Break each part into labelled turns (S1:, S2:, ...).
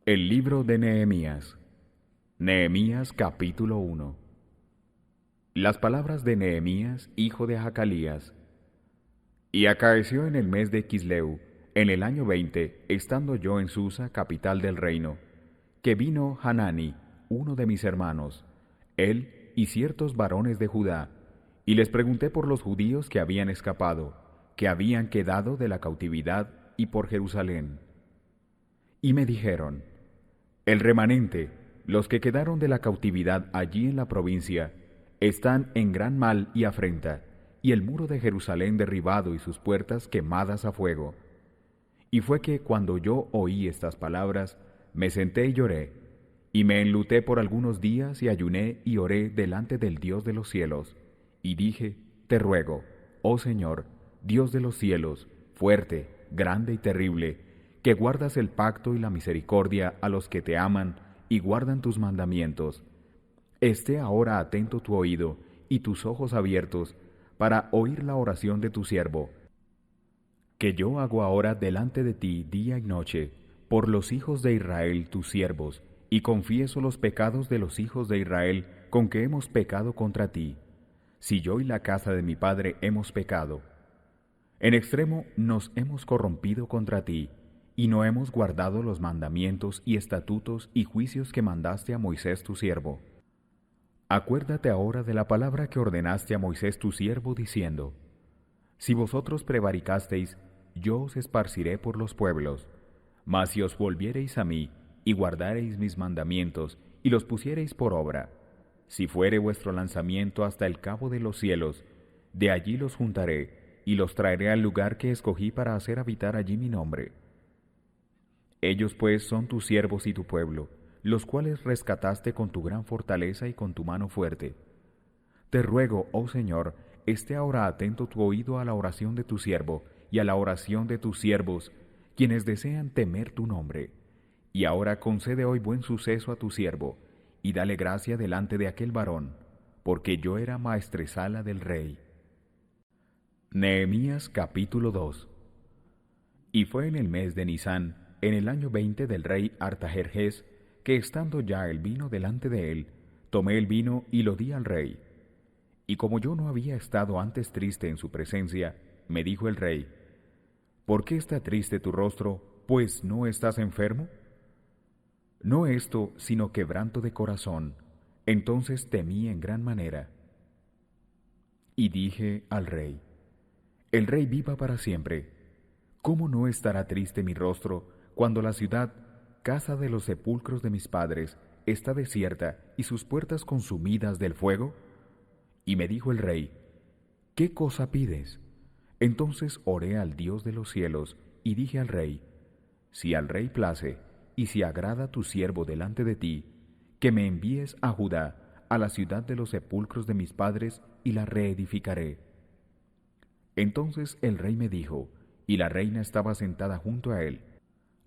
S1: El libro de Nehemías. Nehemías capítulo 1. Las palabras de Nehemías, hijo de Hacalías. Y acaeció en el mes de Quisleu, en el año 20, estando yo en Susa, capital del reino, que vino Hanani, uno de mis hermanos, él y ciertos varones de Judá, y les pregunté por los judíos que habían escapado, que habían quedado de la cautividad, y por Jerusalén. Y me dijeron: el remanente, los que quedaron de la cautividad allí en la provincia, están en gran mal y afrenta, y el muro de Jerusalén derribado y sus puertas quemadas a fuego. Y fue que cuando yo oí estas palabras, me senté y lloré, y me enluté por algunos días y ayuné y oré delante del Dios de los cielos, y dije: te ruego, oh Señor, Dios de los cielos, fuerte, grande y terrible, que guardas el pacto y la misericordia a los que te aman y guardan tus mandamientos. Esté ahora atento tu oído y tus ojos abiertos para oír la oración de tu siervo, que yo hago ahora delante de ti día y noche, por los hijos de Israel tus siervos, y confieso los pecados de los hijos de Israel con que hemos pecado contra ti. Si yo y la casa de mi padre hemos pecado, en extremo nos hemos corrompido contra ti, y no hemos guardado los mandamientos y estatutos y juicios que mandaste a Moisés tu siervo. Acuérdate ahora de la palabra que ordenaste a Moisés tu siervo, diciendo: si vosotros prevaricasteis, yo os esparciré por los pueblos. Mas si os volviereis a mí, y guardareis mis mandamientos, y los pusiereis por obra, si fuere vuestro lanzamiento hasta el cabo de los cielos, de allí los juntaré, y los traeré al lugar que escogí para hacer habitar allí mi nombre. Ellos pues son tus siervos y tu pueblo, los cuales rescataste con tu gran fortaleza y con tu mano fuerte. Te ruego, oh Señor, esté ahora atento tu oído a la oración de tu siervo y a la oración de tus siervos, quienes desean temer tu nombre. Y ahora concede hoy buen suceso a tu siervo, y dale gracia delante de aquel varón, porque yo era maestresala del rey. Nehemías capítulo 2. Y fue en el mes de Nisán, en el año 20 del rey Artajerjes, que estando ya el vino delante de él, tomé el vino y lo di al rey. Y como yo no había estado antes triste en su presencia, me dijo el rey: ¿por qué está triste tu rostro, pues no estás enfermo? No esto, sino quebranto de corazón. Entonces temí en gran manera. Y dije al rey: el rey viva para siempre. ¿Cómo no estará triste mi rostro cuando la ciudad, casa de los sepulcros de mis padres, está desierta y sus puertas consumidas del fuego? Y me dijo el rey: ¿qué cosa pides? Entonces oré al Dios de los cielos y dije al rey: si al rey place, y si agrada tu siervo delante de ti, que me envíes a Judá, a la ciudad de los sepulcros de mis padres, y la reedificaré. Entonces el rey me dijo, y la reina estaba sentada junto a él: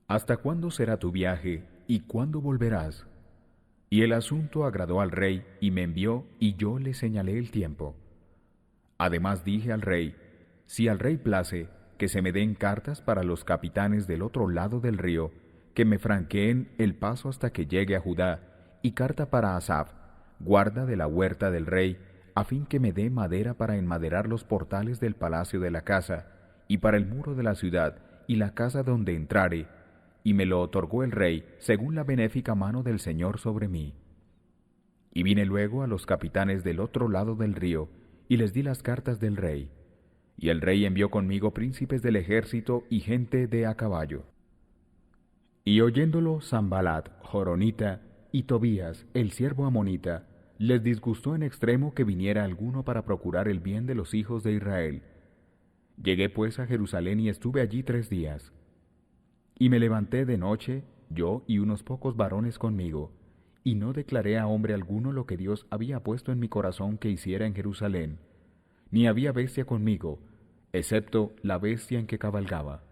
S1: ¿hasta cuándo será tu viaje, y cuándo volverás? Y el asunto agradó al rey, y me envió, y yo le señalé el tiempo. Además dije al rey: si al rey place, que se me den cartas para los capitanes del otro lado del río, que me franqueen el paso hasta que llegue a Judá, y carta para Asaf, guarda de la huerta del rey, a fin que me dé madera para enmaderar los portales del palacio de la casa, y para el muro de la ciudad, y la casa donde entrare, y me lo otorgó el rey, según la benéfica mano del Señor sobre mí. Y vine luego a los capitanes del otro lado del río, y les di las cartas del rey. Y el rey envió conmigo príncipes del ejército y gente de a caballo. Y oyéndolo Sanballat, Joronita, y Tobías, el siervo amonita, les disgustó en extremo que viniera alguno para procurar el bien de los hijos de Israel. Llegué pues a Jerusalén y estuve allí 3 días. Y me levanté de noche, yo y unos pocos varones conmigo, y no declaré a hombre alguno lo que Dios había puesto en mi corazón que hiciera en Jerusalén, ni había bestia conmigo, excepto la bestia en que cabalgaba.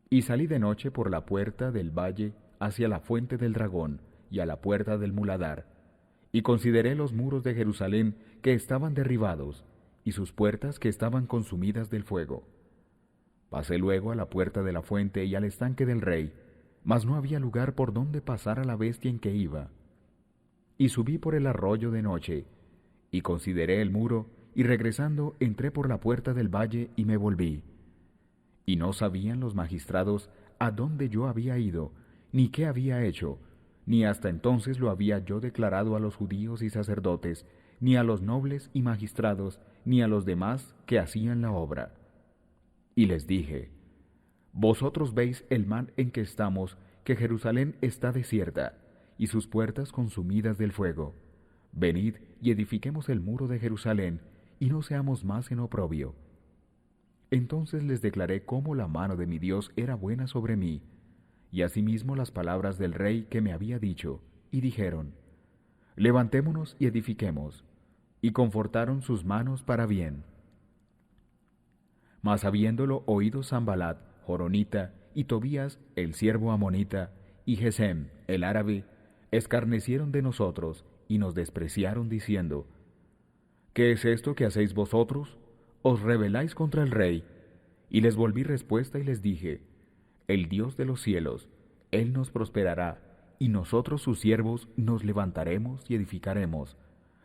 S1: Y salí de noche por la puerta del valle hacia la fuente del dragón y a la puerta del muladar, y consideré los muros de Jerusalén que estaban derribados, y sus puertas que estaban consumidas del fuego. Pasé luego a la puerta de la fuente y al estanque del rey, mas no había lugar por donde pasar a la bestia en que iba. Y subí por el arroyo de noche, y consideré el muro, y regresando entré por la puerta del valle y me volví. Y no sabían los magistrados a dónde yo había ido, ni qué había hecho, ni hasta entonces lo había yo declarado a los judíos y sacerdotes, ni a los nobles y magistrados, ni a los demás que hacían la obra. Y les dije: Vosotros veis el mal en que estamos, que Jerusalén está desierta, y sus puertas consumidas del fuego. Venid y edifiquemos el muro de Jerusalén, y no seamos más en oprobio. Entonces les declaré cómo la mano de mi Dios era buena sobre mí, y asimismo las palabras del rey que me había dicho, y dijeron: Levantémonos y edifiquemos, y confortaron sus manos para bien. Mas habiéndolo oído Sanballat, Joronita, y Tobías, el siervo amonita, y Gesem, el árabe, escarnecieron de nosotros, y nos despreciaron diciendo: ¿Qué es esto que hacéis vosotros? ¿Os rebeláis contra el rey? Y les volví respuesta y les dije: El Dios de los cielos, Él nos prosperará, y nosotros sus siervos nos levantaremos y edificaremos,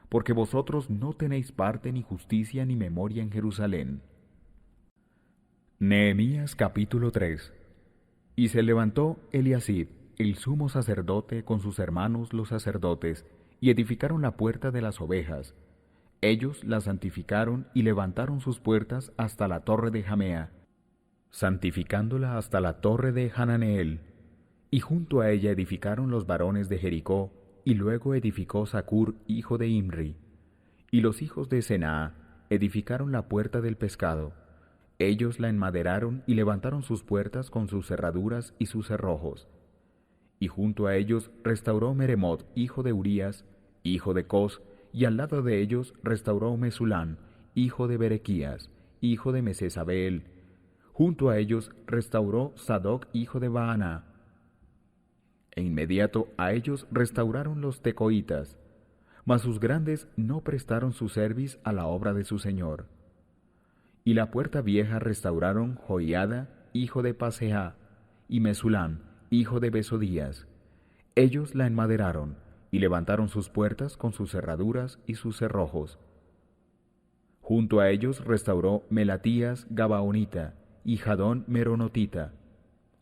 S1: porque vosotros no tenéis parte ni justicia ni memoria en Jerusalén. Nehemías capítulo 3. Y se levantó Eliasib, el sumo sacerdote, con sus hermanos los sacerdotes, y edificaron la puerta de las ovejas. Ellos la santificaron y levantaron sus puertas hasta la torre de Jamea, santificándola hasta la torre de Hananeel. Y junto a ella edificaron los varones de Jericó, y luego edificó Zacur, hijo de Imri. Y los hijos de Senaa edificaron la puerta del pescado. Ellos la enmaderaron y levantaron sus puertas con sus cerraduras y sus cerrojos. Y junto a ellos restauró Meremot, hijo de Urías, hijo de Cos, y al lado de ellos restauró Mesulán, hijo de Berequías, hijo de Mesesabeel. Junto a ellos restauró Sadoc, hijo de Baana. E inmediato a ellos restauraron los tecoitas, mas sus grandes no prestaron su cerviz a la obra de su señor. Y la puerta vieja restauraron Joiada, hijo de Paseah, y Mesulam, hijo de Besodías. Ellos la enmaderaron, y levantaron sus puertas con sus cerraduras y sus cerrojos. Junto a ellos restauró Melatías Gabaonita, y Jadón Meronotita,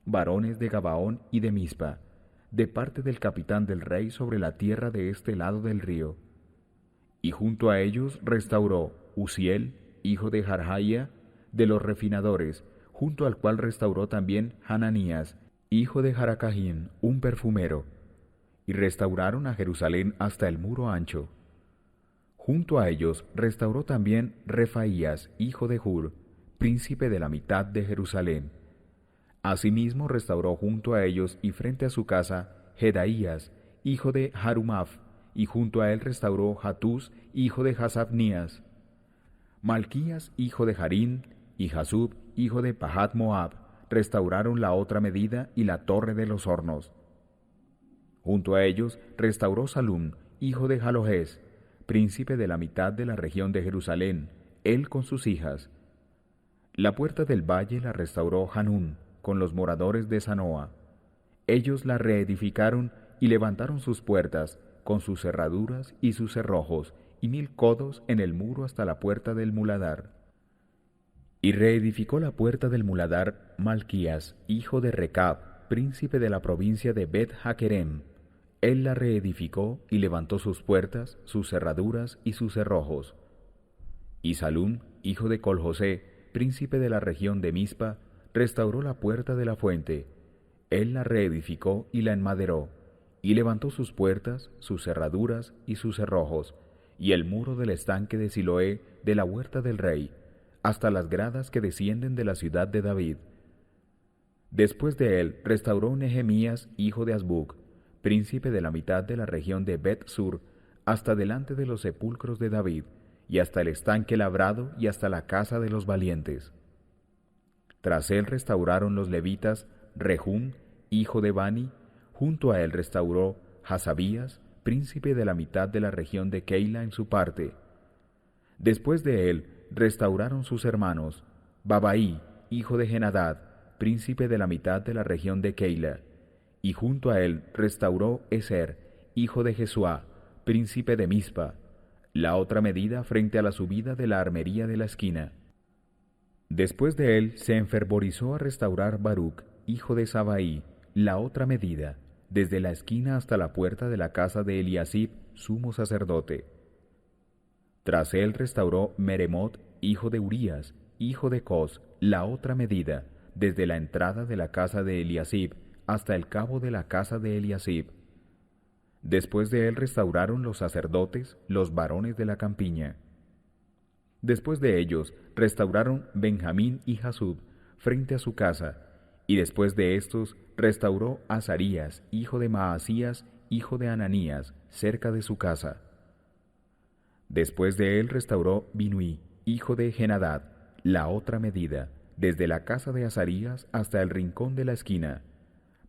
S1: varones de Gabaón y de Mispa, de parte del capitán del rey sobre la tierra de este lado del río. Y junto a ellos restauró Uziel, hijo de Jarjaía, de los refinadores, junto al cual restauró también Hananías, hijo de Jaracajín, un perfumero. Y restauraron a Jerusalén hasta el muro ancho. Junto a ellos restauró también Refaías, hijo de Hur, príncipe de la mitad de Jerusalén. Asimismo restauró junto a ellos y frente a su casa Jedaías, hijo de Harumaf, y junto a él restauró Hatús, hijo de Hasabnías. Malquías, hijo de Harín, y Jasub, hijo de Pahat Moab, restauraron la otra medida y la torre de los hornos. Junto a ellos restauró Salum, hijo de Jalojés, príncipe de la mitad de la región de Jerusalén, él con sus hijas. La puerta del valle la restauró Hanún, con los moradores de Zanoa. Ellos la reedificaron y levantaron sus puertas, con sus cerraduras y sus cerrojos, y 1000 codos en el muro hasta la puerta del muladar. Y reedificó la puerta del muladar Malquías, hijo de Recab, príncipe de la provincia de Bet-Hakerem. Él la reedificó y levantó sus puertas, sus cerraduras y sus cerrojos. Y Salum, hijo de Col-José, príncipe de la región de Mispa, restauró la puerta de la fuente. Él la reedificó y la enmaderó, y levantó sus puertas, sus cerraduras y sus cerrojos, y el muro del estanque de Siloé de la huerta del rey, hasta las gradas que descienden de la ciudad de David. Después de él restauró Nehemías, hijo de Azbuc, príncipe de la mitad de la región de Bet-Sur, hasta delante de los sepulcros de David, y hasta el estanque labrado y hasta la casa de los valientes. Tras él restauraron los levitas Rehum, hijo de Bani, junto a él restauró Hasabías, príncipe de la mitad de la región de Keila en su parte. Después de él restauraron sus hermanos, Babaí, hijo de Genadad, príncipe de la mitad de la región de Keila, y junto a él restauró Ezer, hijo de Jesuá, príncipe de Mizpa, la otra medida frente a la subida de la armería de la esquina. Después de él se enfervorizó a restaurar Baruc, hijo de Sabai, la otra medida, desde la esquina hasta la puerta de la casa de Eliasib, sumo sacerdote. Tras él restauró Meremot, hijo de Urías, hijo de Cos, la otra medida, desde la entrada de la casa de Eliasib hasta el cabo de la casa de Eliasib. Después de él restauraron los sacerdotes, los varones de la campiña. Después de ellos restauraron Benjamín y Jasub frente a su casa, y después de estos restauró Azarías, hijo de Maasías, hijo de Ananías, cerca de su casa. Después de él restauró Binuí, hijo de Henadad, la otra medida, desde la casa de Azarías hasta el rincón de la esquina,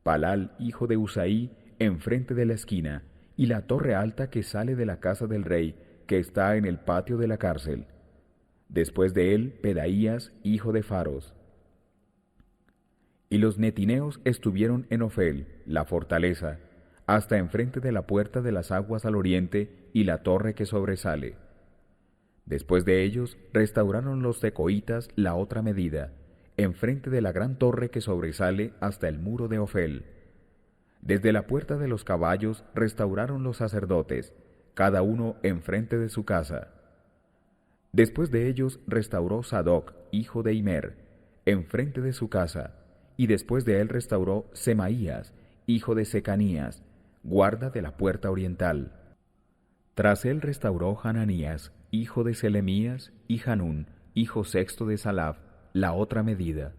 S1: Palal, hijo de Usaí, enfrente de la esquina, y la torre alta que sale de la casa del rey, que está en el patio de la cárcel. Después de él, Pedaías, hijo de Faros. Y los netineos estuvieron en Ofel, la fortaleza, hasta enfrente de la puerta de las aguas al oriente y la torre que sobresale. Después de ellos, restauraron los tecoitas la otra medida, enfrente de la gran torre que sobresale hasta el muro de Ofel. Desde la puerta de los caballos restauraron los sacerdotes, cada uno enfrente de su casa. Después de ellos restauró Sadoc, hijo de Imer, enfrente de su casa, y después de él restauró Semaías, hijo de Secanías, guarda de la puerta oriental. Tras él restauró Hananías, hijo de Selemías, y Hanún, hijo sexto de Salaf, la otra medida.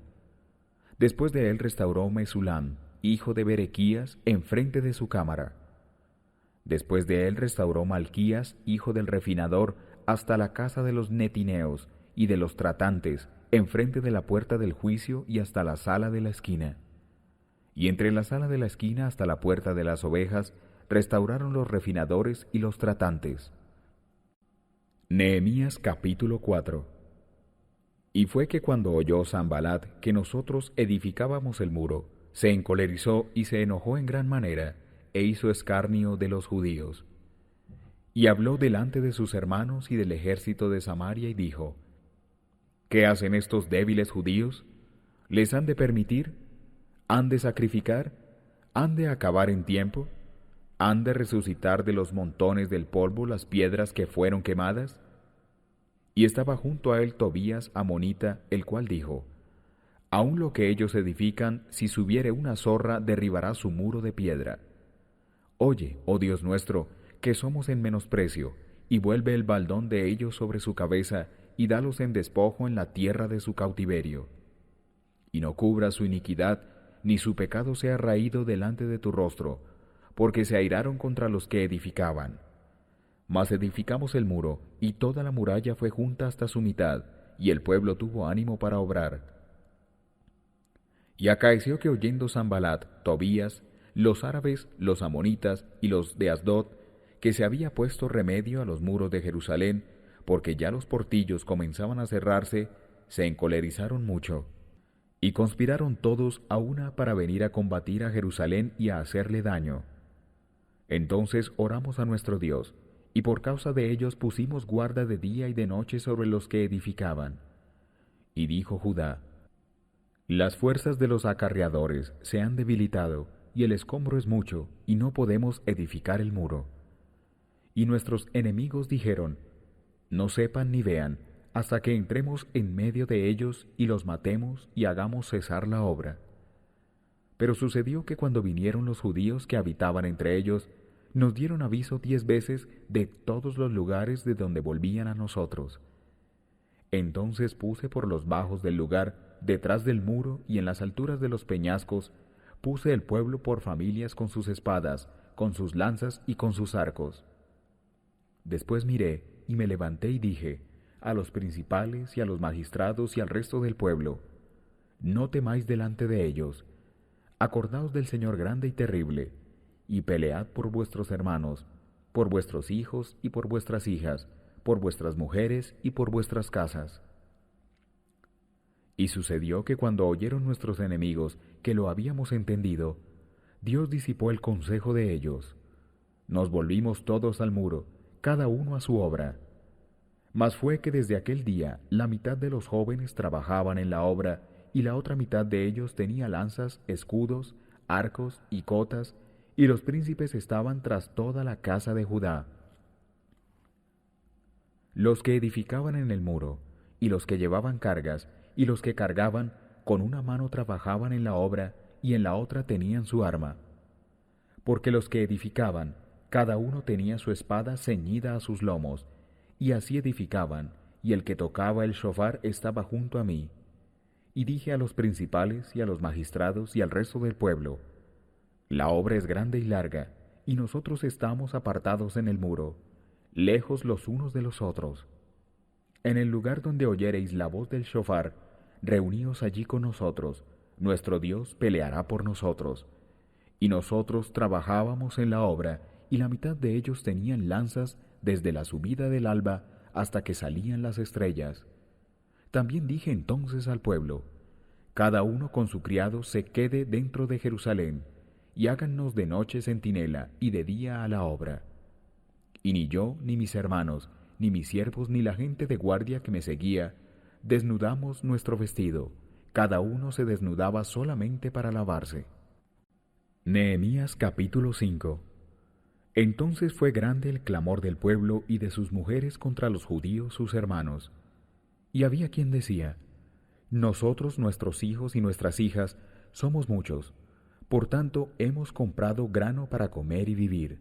S1: Después de él restauró Mesulam, hijo de Berequías, enfrente de su cámara. Después de él restauró Malquías, hijo del refinador, hasta la casa de los netineos y de los tratantes, enfrente de la puerta del juicio y hasta la sala de la esquina. Y entre la sala de la esquina hasta la puerta de las ovejas, restauraron los refinadores y los tratantes. Nehemías capítulo 4. Y fue que cuando oyó Sanbalat que nosotros edificábamos el muro, se encolerizó y se enojó en gran manera, e hizo escarnio de los judíos. Y habló delante de sus hermanos y del ejército de Samaria y dijo: ¿Qué hacen estos débiles judíos? ¿Les han de permitir? ¿Han de sacrificar? ¿Han de acabar en tiempo? ¿Han de resucitar de los montones del polvo las piedras que fueron quemadas? Y estaba junto a él Tobías amonita, el cual dijo: Aun lo que ellos edifican, si subiere una zorra, derribará su muro de piedra. Oye, oh Dios nuestro, que somos en menosprecio, y vuelve el baldón de ellos sobre su cabeza, y dalos en despojo en la tierra de su cautiverio. Y no cubra su iniquidad, ni su pecado sea raído delante de tu rostro, porque se airaron contra los que edificaban. Mas edificamos el muro, y toda la muralla fue junta hasta su mitad, y el pueblo tuvo ánimo para obrar. Y acaeció que oyendo Sanbalat, Tobías, los árabes, los amonitas y los de Asdod, que se había puesto remedio a los muros de Jerusalén, porque ya los portillos comenzaban a cerrarse, se encolerizaron mucho, y conspiraron todos a una para venir a combatir a Jerusalén y a hacerle daño. Entonces oramos a nuestro Dios, y por causa de ellos pusimos guarda de día y de noche sobre los que edificaban. Y dijo Judá: Las fuerzas de los acarreadores se han debilitado, y el escombro es mucho, y no podemos edificar el muro. Y nuestros enemigos dijeron: No sepan ni vean, hasta que entremos en medio de ellos y los matemos y hagamos cesar la obra. Pero sucedió que cuando vinieron los judíos que habitaban entre ellos, nos dieron aviso 10 veces de todos los lugares de donde volvían a nosotros. Entonces puse por los bajos del lugar, detrás del muro y en las alturas de los peñascos, puse el pueblo por familias con sus espadas, con sus lanzas y con sus arcos. Después miré y me levanté y dije a los principales y a los magistrados y al resto del pueblo: No temáis delante de ellos, acordaos del Señor grande y terrible, y pelead por vuestros hermanos, por vuestros hijos y por vuestras hijas, por vuestras mujeres y por vuestras casas. Y sucedió que cuando oyeron nuestros enemigos que lo habíamos entendido, Dios disipó el consejo de ellos. Nos volvimos todos al muro, cada uno a su obra. Mas fue que desde aquel día la mitad de los jóvenes trabajaban en la obra y la otra mitad de ellos tenía lanzas, escudos, arcos y cotas, y los príncipes estaban tras toda la casa de Judá. Los que edificaban en el muro, y los que llevaban cargas, y los que cargaban, con una mano trabajaban en la obra, y en la otra tenían su arma. Porque los que edificaban, cada uno tenía su espada ceñida a sus lomos, y así edificaban, y el que tocaba el shofar estaba junto a mí. Y dije a los principales, y a los magistrados, y al resto del pueblo: la obra es grande y larga, y nosotros estamos apartados en el muro, lejos los unos de los otros. En el lugar donde oyereis la voz del shofar, reuníos allí con nosotros, nuestro Dios peleará por nosotros. Y nosotros trabajábamos en la obra, y la mitad de ellos tenían lanzas desde la subida del alba hasta que salían las estrellas. También dije entonces al pueblo: cada uno con su criado se quede dentro de Jerusalén, y hágannos de noche centinela y de día a la obra. Y ni yo, ni mis hermanos, ni mis siervos, ni la gente de guardia que me seguía, desnudamos nuestro vestido, cada uno se desnudaba solamente para lavarse. Nehemías capítulo 5. Entonces fue grande el clamor del pueblo y de sus mujeres contra los judíos sus hermanos. Y había quien decía: nosotros, nuestros hijos y nuestras hijas, somos muchos, por tanto hemos comprado grano para comer y vivir.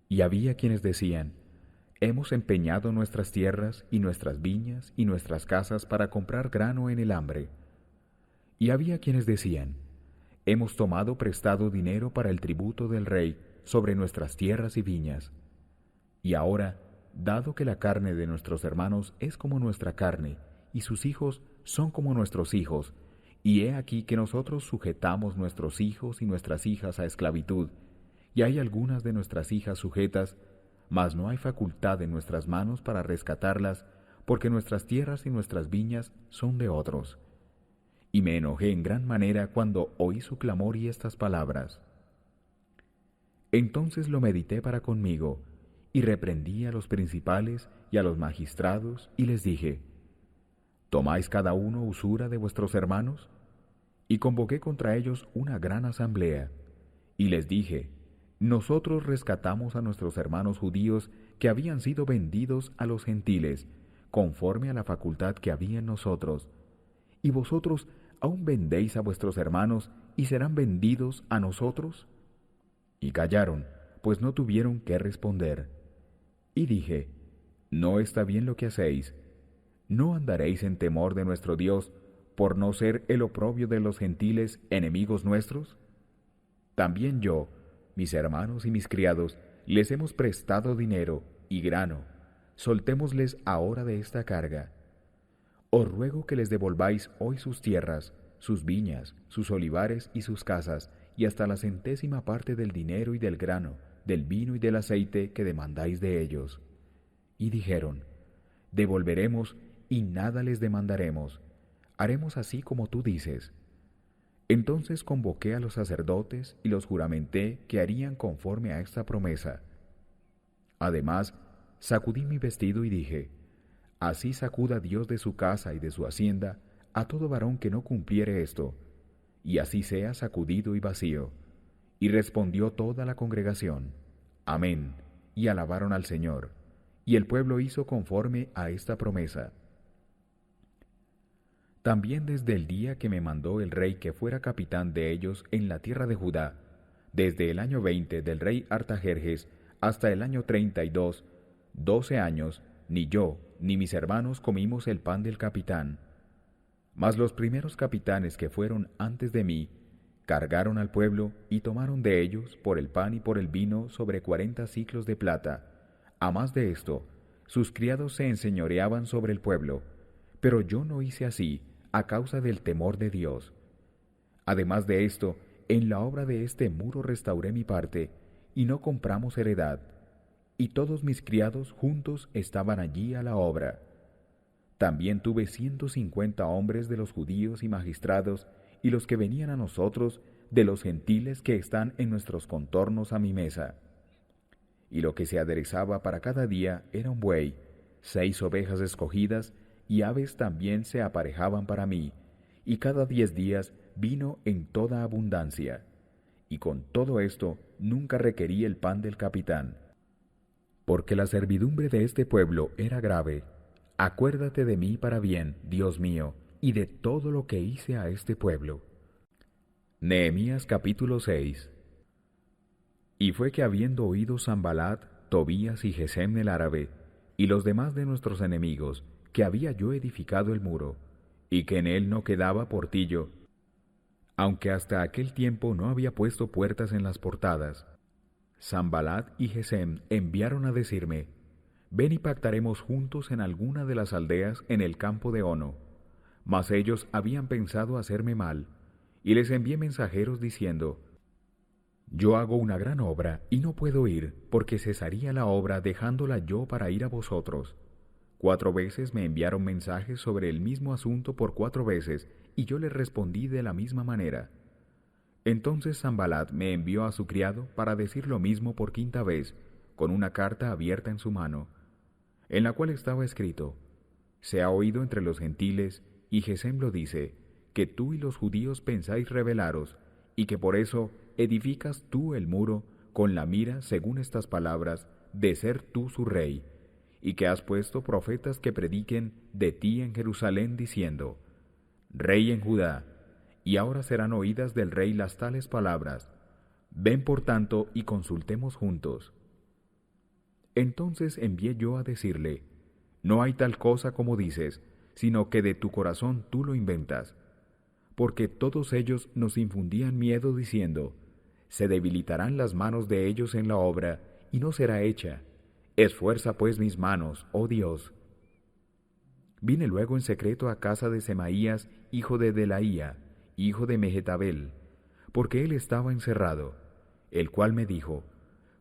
S1: Y había quienes decían: hemos empeñado nuestras tierras y nuestras viñas y nuestras casas para comprar grano en el hambre. Y había quienes decían: hemos tomado prestado dinero para el tributo del rey sobre nuestras tierras y viñas. Y ahora, dado que la carne de nuestros hermanos es como nuestra carne, y sus hijos son como nuestros hijos, y he aquí que nosotros sujetamos nuestros hijos y nuestras hijas a esclavitud, y hay algunas de nuestras hijas sujetas, mas no hay facultad en nuestras manos para rescatarlas, porque nuestras tierras y nuestras viñas son de otros. Y me enojé en gran manera cuando oí su clamor y estas palabras. Entonces lo medité para conmigo, y reprendí a los principales y a los magistrados, y les dije: ¿tomáis cada uno usura de vuestros hermanos? Y convoqué contra ellos una gran asamblea, y les dije: nosotros rescatamos a nuestros hermanos judíos que habían sido vendidos a los gentiles, conforme a la facultad que había en nosotros, y vosotros aún vendéis a vuestros hermanos y serán vendidos a nosotros. Y callaron, pues no tuvieron qué responder. Y dije: no está bien lo que hacéis. ¿No andaréis en temor de nuestro Dios, por no ser el oprobio de los gentiles enemigos nuestros? También yo, mis hermanos y mis criados, les hemos prestado dinero y grano. Soltémosles ahora de esta carga. Os ruego que les devolváis hoy sus tierras, sus viñas, sus olivares y sus casas, y hasta la centésima parte del dinero y del grano, del vino y del aceite que demandáis de ellos. Y dijeron: devolveremos y nada les demandaremos. Haremos así como tú dices. Entonces convoqué a los sacerdotes y los juramenté que harían conforme a esta promesa. Además, sacudí mi vestido y dije: así sacuda Dios de su casa y de su hacienda a todo varón que no cumpliere esto, y así sea sacudido y vacío. Y respondió toda la congregación: Amén, y alabaron al Señor. Y el pueblo hizo conforme a esta promesa. También desde el día que me mandó el rey que fuera capitán de ellos en la tierra de Judá, desde el año 20 del rey Artajerjes hasta el año 32, 12 años, ni yo ni mis hermanos comimos el pan del capitán. Mas los primeros capitanes que fueron antes de mí cargaron al pueblo y tomaron de ellos por el pan y por el vino sobre 40 siclos de plata. A más de esto, sus criados se enseñoreaban sobre el pueblo, pero yo no hice así a causa del temor de Dios. Además de esto, en la obra de este muro restauré mi parte, y no compramos heredad, y todos mis criados juntos estaban allí a la obra. También tuve 150 hombres de los judíos y magistrados, y los que venían a nosotros de los gentiles que están en nuestros contornos a mi mesa. Y lo que se aderezaba para cada día era un buey, 6 ovejas escogidas, y aves también se aparejaban para mí, y cada 10 días vino en toda abundancia. Y con todo esto nunca requerí el pan del capitán, porque la servidumbre de este pueblo era grave. Acuérdate de mí para bien, Dios mío, y de todo lo que hice a este pueblo. Nehemías capítulo 6. Y fue que habiendo oído Sanballat, Tobías y Gesem el árabe, y los demás de nuestros enemigos, que había yo edificado el muro, y que en él no quedaba portillo, aunque hasta aquel tiempo no había puesto puertas en las portadas, Sanballat y Gesem enviaron a decirme: ven y pactaremos juntos en alguna de las aldeas en el campo de Ono. Mas ellos habían pensado hacerme mal, y les envié mensajeros diciendo: yo hago una gran obra y no puedo ir, porque cesaría la obra dejándola yo para ir a vosotros. 4 veces me enviaron mensajes sobre el mismo asunto por 4 veces, y yo les respondí de la misma manera. Entonces Sanballat me envió a su criado para decir lo mismo por 5ª vez, con una carta abierta en su mano, en la cual estaba escrito: se ha oído entre los gentiles, y Gesem lo dice, que tú y los judíos pensáis rebelaros, y que por eso edificas tú el muro, con la mira, según estas palabras, de ser tú su rey, y que has puesto profetas que prediquen de ti en Jerusalén, diciendo: Rey en Judá, y ahora serán oídas del rey las tales palabras. Ven por tanto y consultemos juntos. Entonces envié yo a decirle: no hay tal cosa como dices, sino que de tu corazón tú lo inventas. Porque todos ellos nos infundían miedo diciendo: se debilitarán las manos de ellos en la obra, y no será hecha. Esfuerza pues mis manos, oh Dios. Vine luego en secreto a casa de Semaías, hijo de Delaía, hijo de Mehetabel, porque él estaba encerrado, el cual me dijo: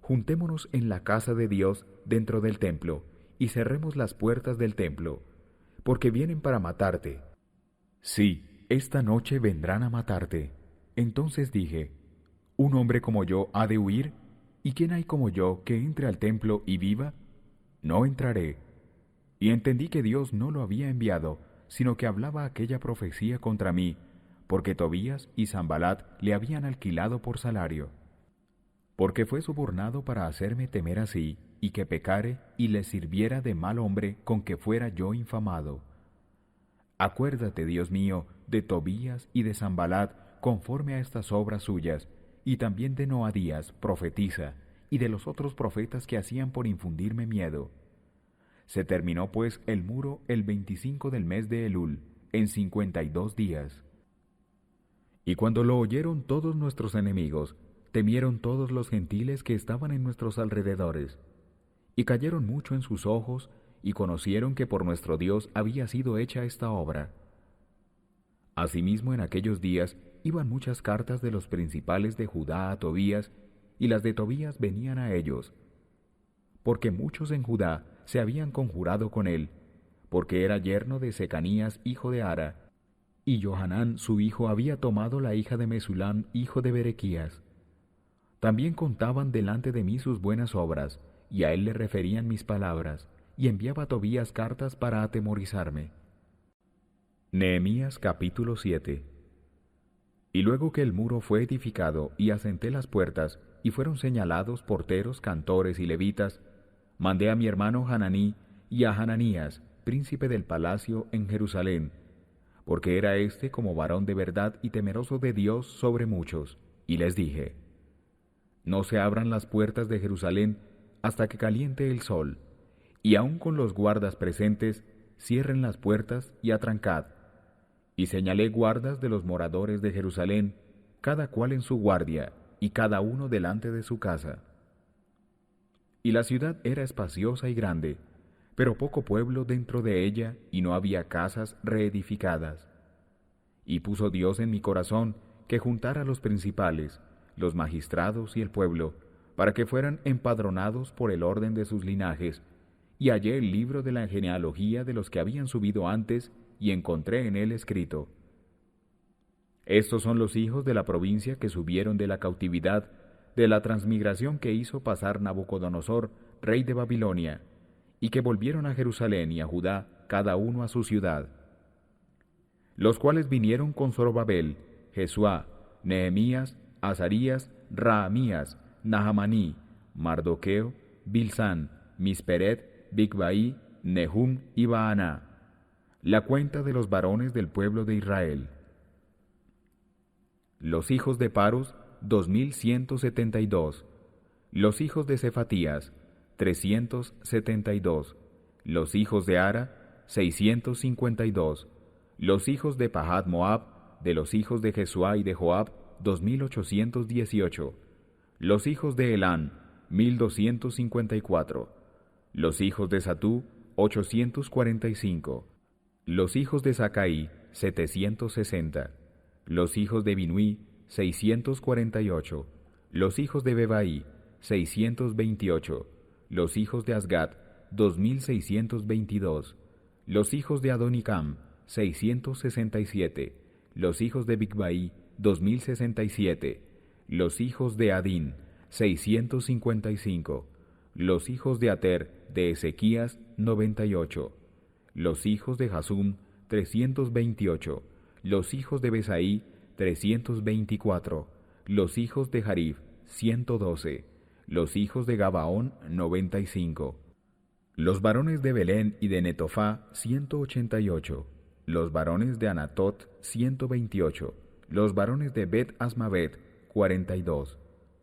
S1: juntémonos en la casa de Dios dentro del templo, y cerremos las puertas del templo, porque vienen para matarte. Sí, esta noche vendrán a matarte. Entonces dije: ¿un hombre como yo ha de huir? ¿Y quién hay como yo que entre al templo y viva? No entraré. Y entendí que Dios no lo había enviado, sino que hablaba aquella profecía contra mí, porque Tobías y Sanballat le habían alquilado por salario. Porque fue sobornado para hacerme temer así, y que pecare y le sirviera de mal hombre con que fuera yo infamado. Acuérdate, Dios mío, de Tobías y de Sanballat conforme a estas obras suyas, y también de Noadías, profetisa, y de los otros profetas que hacían por infundirme miedo. Se terminó pues el muro el 25 del mes de Elul, en 52 días. Y cuando lo oyeron todos nuestros enemigos, temieron todos los gentiles que estaban en nuestros alrededores, y cayeron mucho en sus ojos, y conocieron que por nuestro Dios había sido hecha esta obra. Asimismo, en aquellos días iban muchas cartas de los principales de Judá a Tobías, y las de Tobías venían a ellos, porque muchos en Judá se habían conjurado con él, porque era yerno de Secanías, hijo de Ara, y Johanán su hijo había tomado la hija de Mesulán, hijo de Berequías. También contaban delante de mí sus buenas obras, y a él le referían mis palabras, y enviaba a Tobías cartas para atemorizarme. Nehemías capítulo 7. Y luego que el muro fue edificado y asenté las puertas, y fueron señalados porteros, cantores y levitas, mandé a mi hermano Hananí y a Hananías, príncipe del palacio en Jerusalén, porque era éste como varón de verdad y temeroso de Dios sobre muchos, y les dije: no se abran las puertas de Jerusalén hasta que caliente el sol, y aun con los guardas presentes, cierren las puertas y atrancad. Y señalé guardas de los moradores de Jerusalén, cada cual en su guardia, y cada uno delante de su casa. Y la ciudad era espaciosa y grande, pero poco pueblo dentro de ella, y no había casas reedificadas. Y puso Dios en mi corazón que juntara a los principales, los magistrados y el pueblo, para que fueran empadronados por el orden de sus linajes, y hallé el libro de la genealogía de los que habían subido antes, y encontré en él escrito: Estos son los hijos de la provincia que subieron de la cautividad, de la transmigración que hizo pasar Nabucodonosor, rey de Babilonia, y que volvieron a Jerusalén y a Judá, cada uno a su ciudad. Los cuales vinieron con Zorobabel, Jesuá, Nehemías, Azarías, Raamías, Nahamaní, Mardoqueo, Bilsán, Misperet, Bigvai, Nehum y Baaná. La cuenta de los varones del pueblo de Israel. Los hijos de Paros, 2172. Los hijos de Cefatías, 372. Los hijos de Ara, 652. Los hijos de Pahat Moab, de los hijos de Jesuá y de Joab, 2818. Los hijos de Elán, 1254. Los hijos de Satú, 845. Los hijos de Sacaí, 760. Los hijos de Binuí, 648. Los hijos de Bebai, 628. Los hijos de Asgat, 2622. Los hijos de Adonicam, 667. Los hijos de Bigvai, 2067. Los hijos de Adín, 655. Los hijos de Ater, de Ezequías, 98. Los hijos de Jasum, 328. Los hijos de Besaí, 324. Los hijos de Jarif, 112. Los hijos de Gabaón, 95. Los varones de Belén y de Netofá, 188. Los varones de Anatot, 128. Los varones de Bet Asmavet, 42.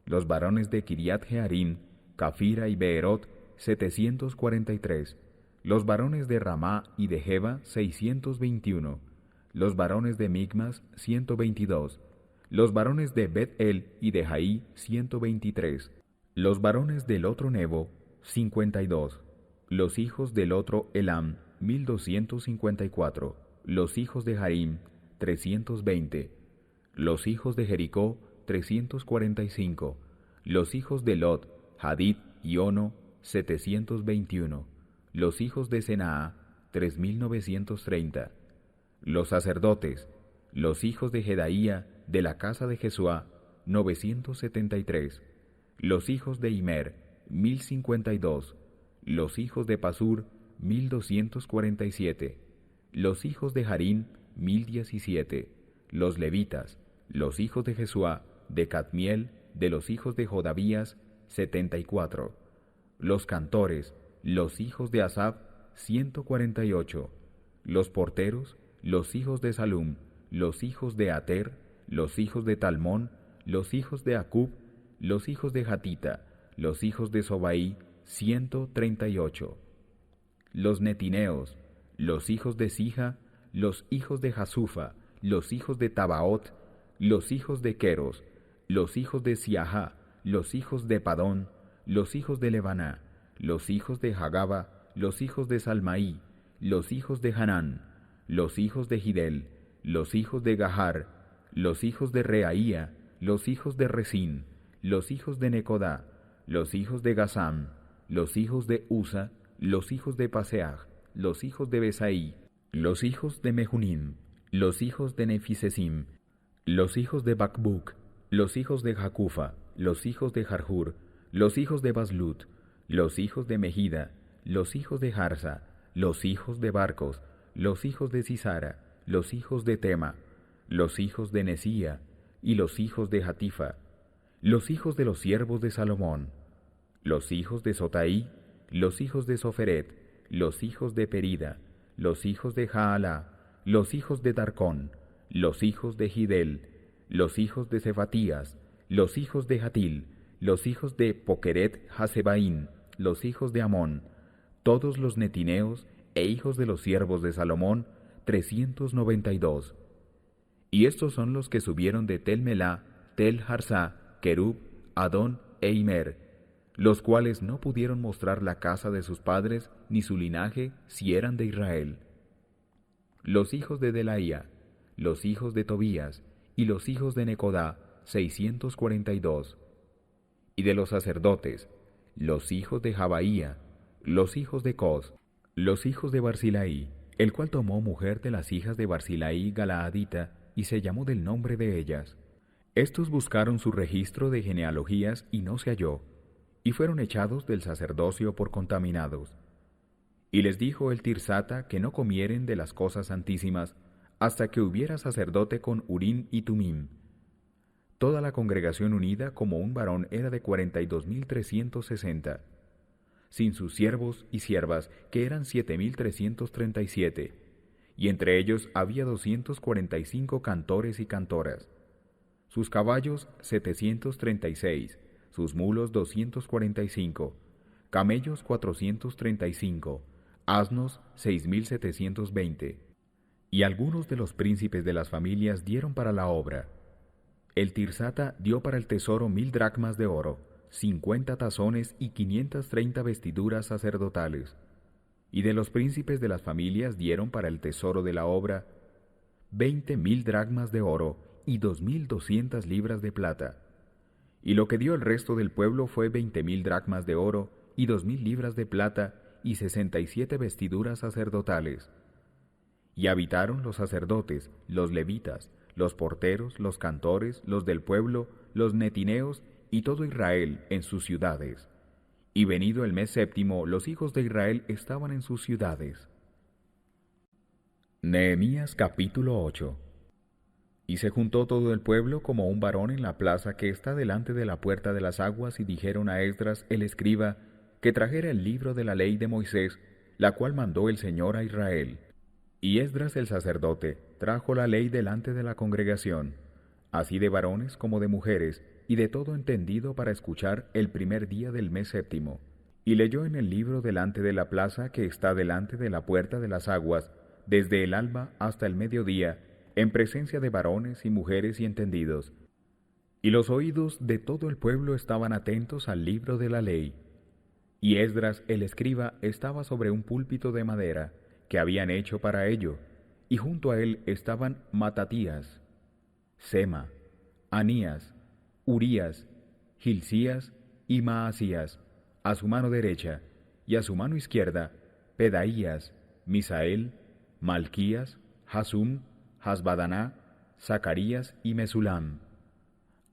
S1: Los varones de Kiriat Jearim, Cafira y Beerot, 743. Los varones de Ramá y de Jeba, 621. Los varones de Migmas, 122. Los varones de Bet-El y de Jaí, 123. Los varones del otro Nebo, 52. Los hijos del otro Elam, 1254. Los hijos de Harim, 320. Los hijos de Jericó, 345. Los hijos de Lot, Hadid y Ono, 721. Los hijos de Senaa, 3930. Los sacerdotes, los hijos de Jedaía, de la casa de Jesuá, 973. Los hijos de Imer, 1052. Los hijos de Pasur, 1247. Los hijos de Harín, 1017. Los levitas, los hijos de Jesuá, de Cadmiel, de los hijos de Jodavías, 74. Los cantores, los hijos de Asaf, 148. Los porteros, los hijos de Salum, los hijos de Ater, los hijos de Talmón, los hijos de Acub, los hijos de Hatita, los hijos de Sobaí, 138. Los netineos, los hijos de Sija, los hijos de Jasufa, los hijos de Tabaot, los hijos de Queros, los hijos de Siaha, los hijos de Padón, los hijos de Lebaná, los hijos de Hagaba, los hijos de Salmaí, los hijos de Hanán, los hijos de Gidel, los hijos de Gahar, los hijos de Reaía, los hijos de Resín, los hijos de Necodá, los hijos de Gazam, los hijos de Usa, los hijos de Paseah, los hijos de Besaí, los hijos de Mehunim, los hijos de Nefisesim, los hijos de Bacbuc, los hijos de Jacufa, los hijos de Jarjur, los hijos de Baslut, los hijos de Mejida, los hijos de Harsa, los hijos de Barcos, los hijos de Sisara, los hijos de Tema, los hijos de Nesía y los hijos de Hatifa, los hijos de los siervos de Salomón, los hijos de Sotaí, los hijos de Soferet, los hijos de Perida, los hijos de Jaalá, los hijos de Darcón, los hijos de Gidel, los hijos de Cefatías, los hijos de Hatil, los hijos de Pokeret Hasebaín, los hijos de Amón, todos los netineos e hijos de los siervos de Salomón, 392. Y estos son los que subieron de Tel Melá, Tel Harsá, Kerub, Adón e Imer, los cuales no pudieron mostrar la casa de sus padres ni su linaje si eran de Israel. Los hijos de Delaía, los hijos de Tobías y los hijos de Necodá, 642. Y de los sacerdotes, los hijos de Jabaía, los hijos de Cos, los hijos de Barzilaí, el cual tomó mujer de las hijas de Barzilaí Galaadita, y se llamó del nombre de ellas. Estos buscaron su registro de genealogías y no se halló, y fueron echados del sacerdocio por contaminados. Y les dijo el Tirsata que no comieren de las cosas santísimas hasta que hubiera sacerdote con Urim y Tumim. Toda la congregación unida como un varón era de 42.360, sin sus siervos y siervas, que eran 7.337, y entre ellos había 245 cantores y cantoras. Sus caballos 736, sus mulos 245, camellos 435, asnos 6.720. Y algunos de los príncipes de las familias dieron para la obra. El Tirsata dio para el tesoro 1.000 dracmas de oro, 50 tazones y 530 vestiduras sacerdotales. Y de los príncipes de las familias dieron para el tesoro de la obra 20.000 dracmas de oro y 2.200 libras de plata. Y lo que dio el resto del pueblo fue 20.000 dracmas de oro y 2.000 libras de plata y 67 vestiduras sacerdotales. Y habitaron los sacerdotes, los levitas, los porteros, los cantores, los del pueblo, los netineos y todo Israel en sus ciudades. Y venido el mes séptimo, los hijos de Israel estaban en sus ciudades. Nehemías capítulo 8. Y se juntó todo el pueblo como un varón en la plaza que está delante de la puerta de las aguas, y dijeron a Esdras el escriba que trajera el libro de la ley de Moisés, la cual mandó el Señor a Israel. Y Esdras el sacerdote trajo la ley delante de la congregación, así de varones como de mujeres, y de todo entendido para escuchar el primer día del mes séptimo. Y leyó en el libro delante de la plaza que está delante de la puerta de las aguas, desde el alba hasta el mediodía, en presencia de varones y mujeres y entendidos. Y los oídos de todo el pueblo estaban atentos al libro de la ley. Y Esdras el escriba estaba sobre un púlpito de madera, que habían hecho para ello, y junto a él estaban Matatías, Sema, Anías, Urías, Hilcías y Maasías, a su mano derecha, y a su mano izquierda, Pedaías, Misael, Malquías, Hasum, Hasbadaná, Zacarías y Mesulam.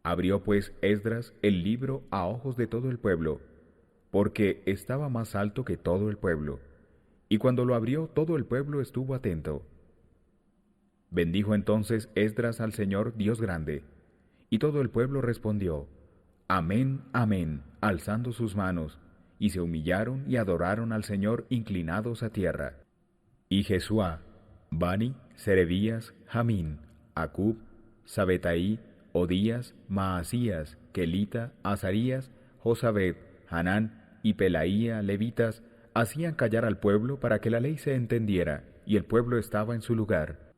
S1: Abrió pues Esdras el libro a ojos de todo el pueblo, porque estaba más alto que todo el pueblo. Y cuando lo abrió, todo el pueblo estuvo atento. Bendijo entonces Esdras al Señor Dios grande, y todo el pueblo respondió, Amén, amén, alzando sus manos, y se humillaron y adoraron al Señor inclinados a tierra. Y Jesuá, Bani, Serebías, Jamín, Acub, Sabetaí, Odías, Maasías, Kelita, Azarías, Josabed, Hanán y Pelaía, levitas, hacían callar al pueblo para que la ley se entendiera, y el pueblo estaba en su lugar.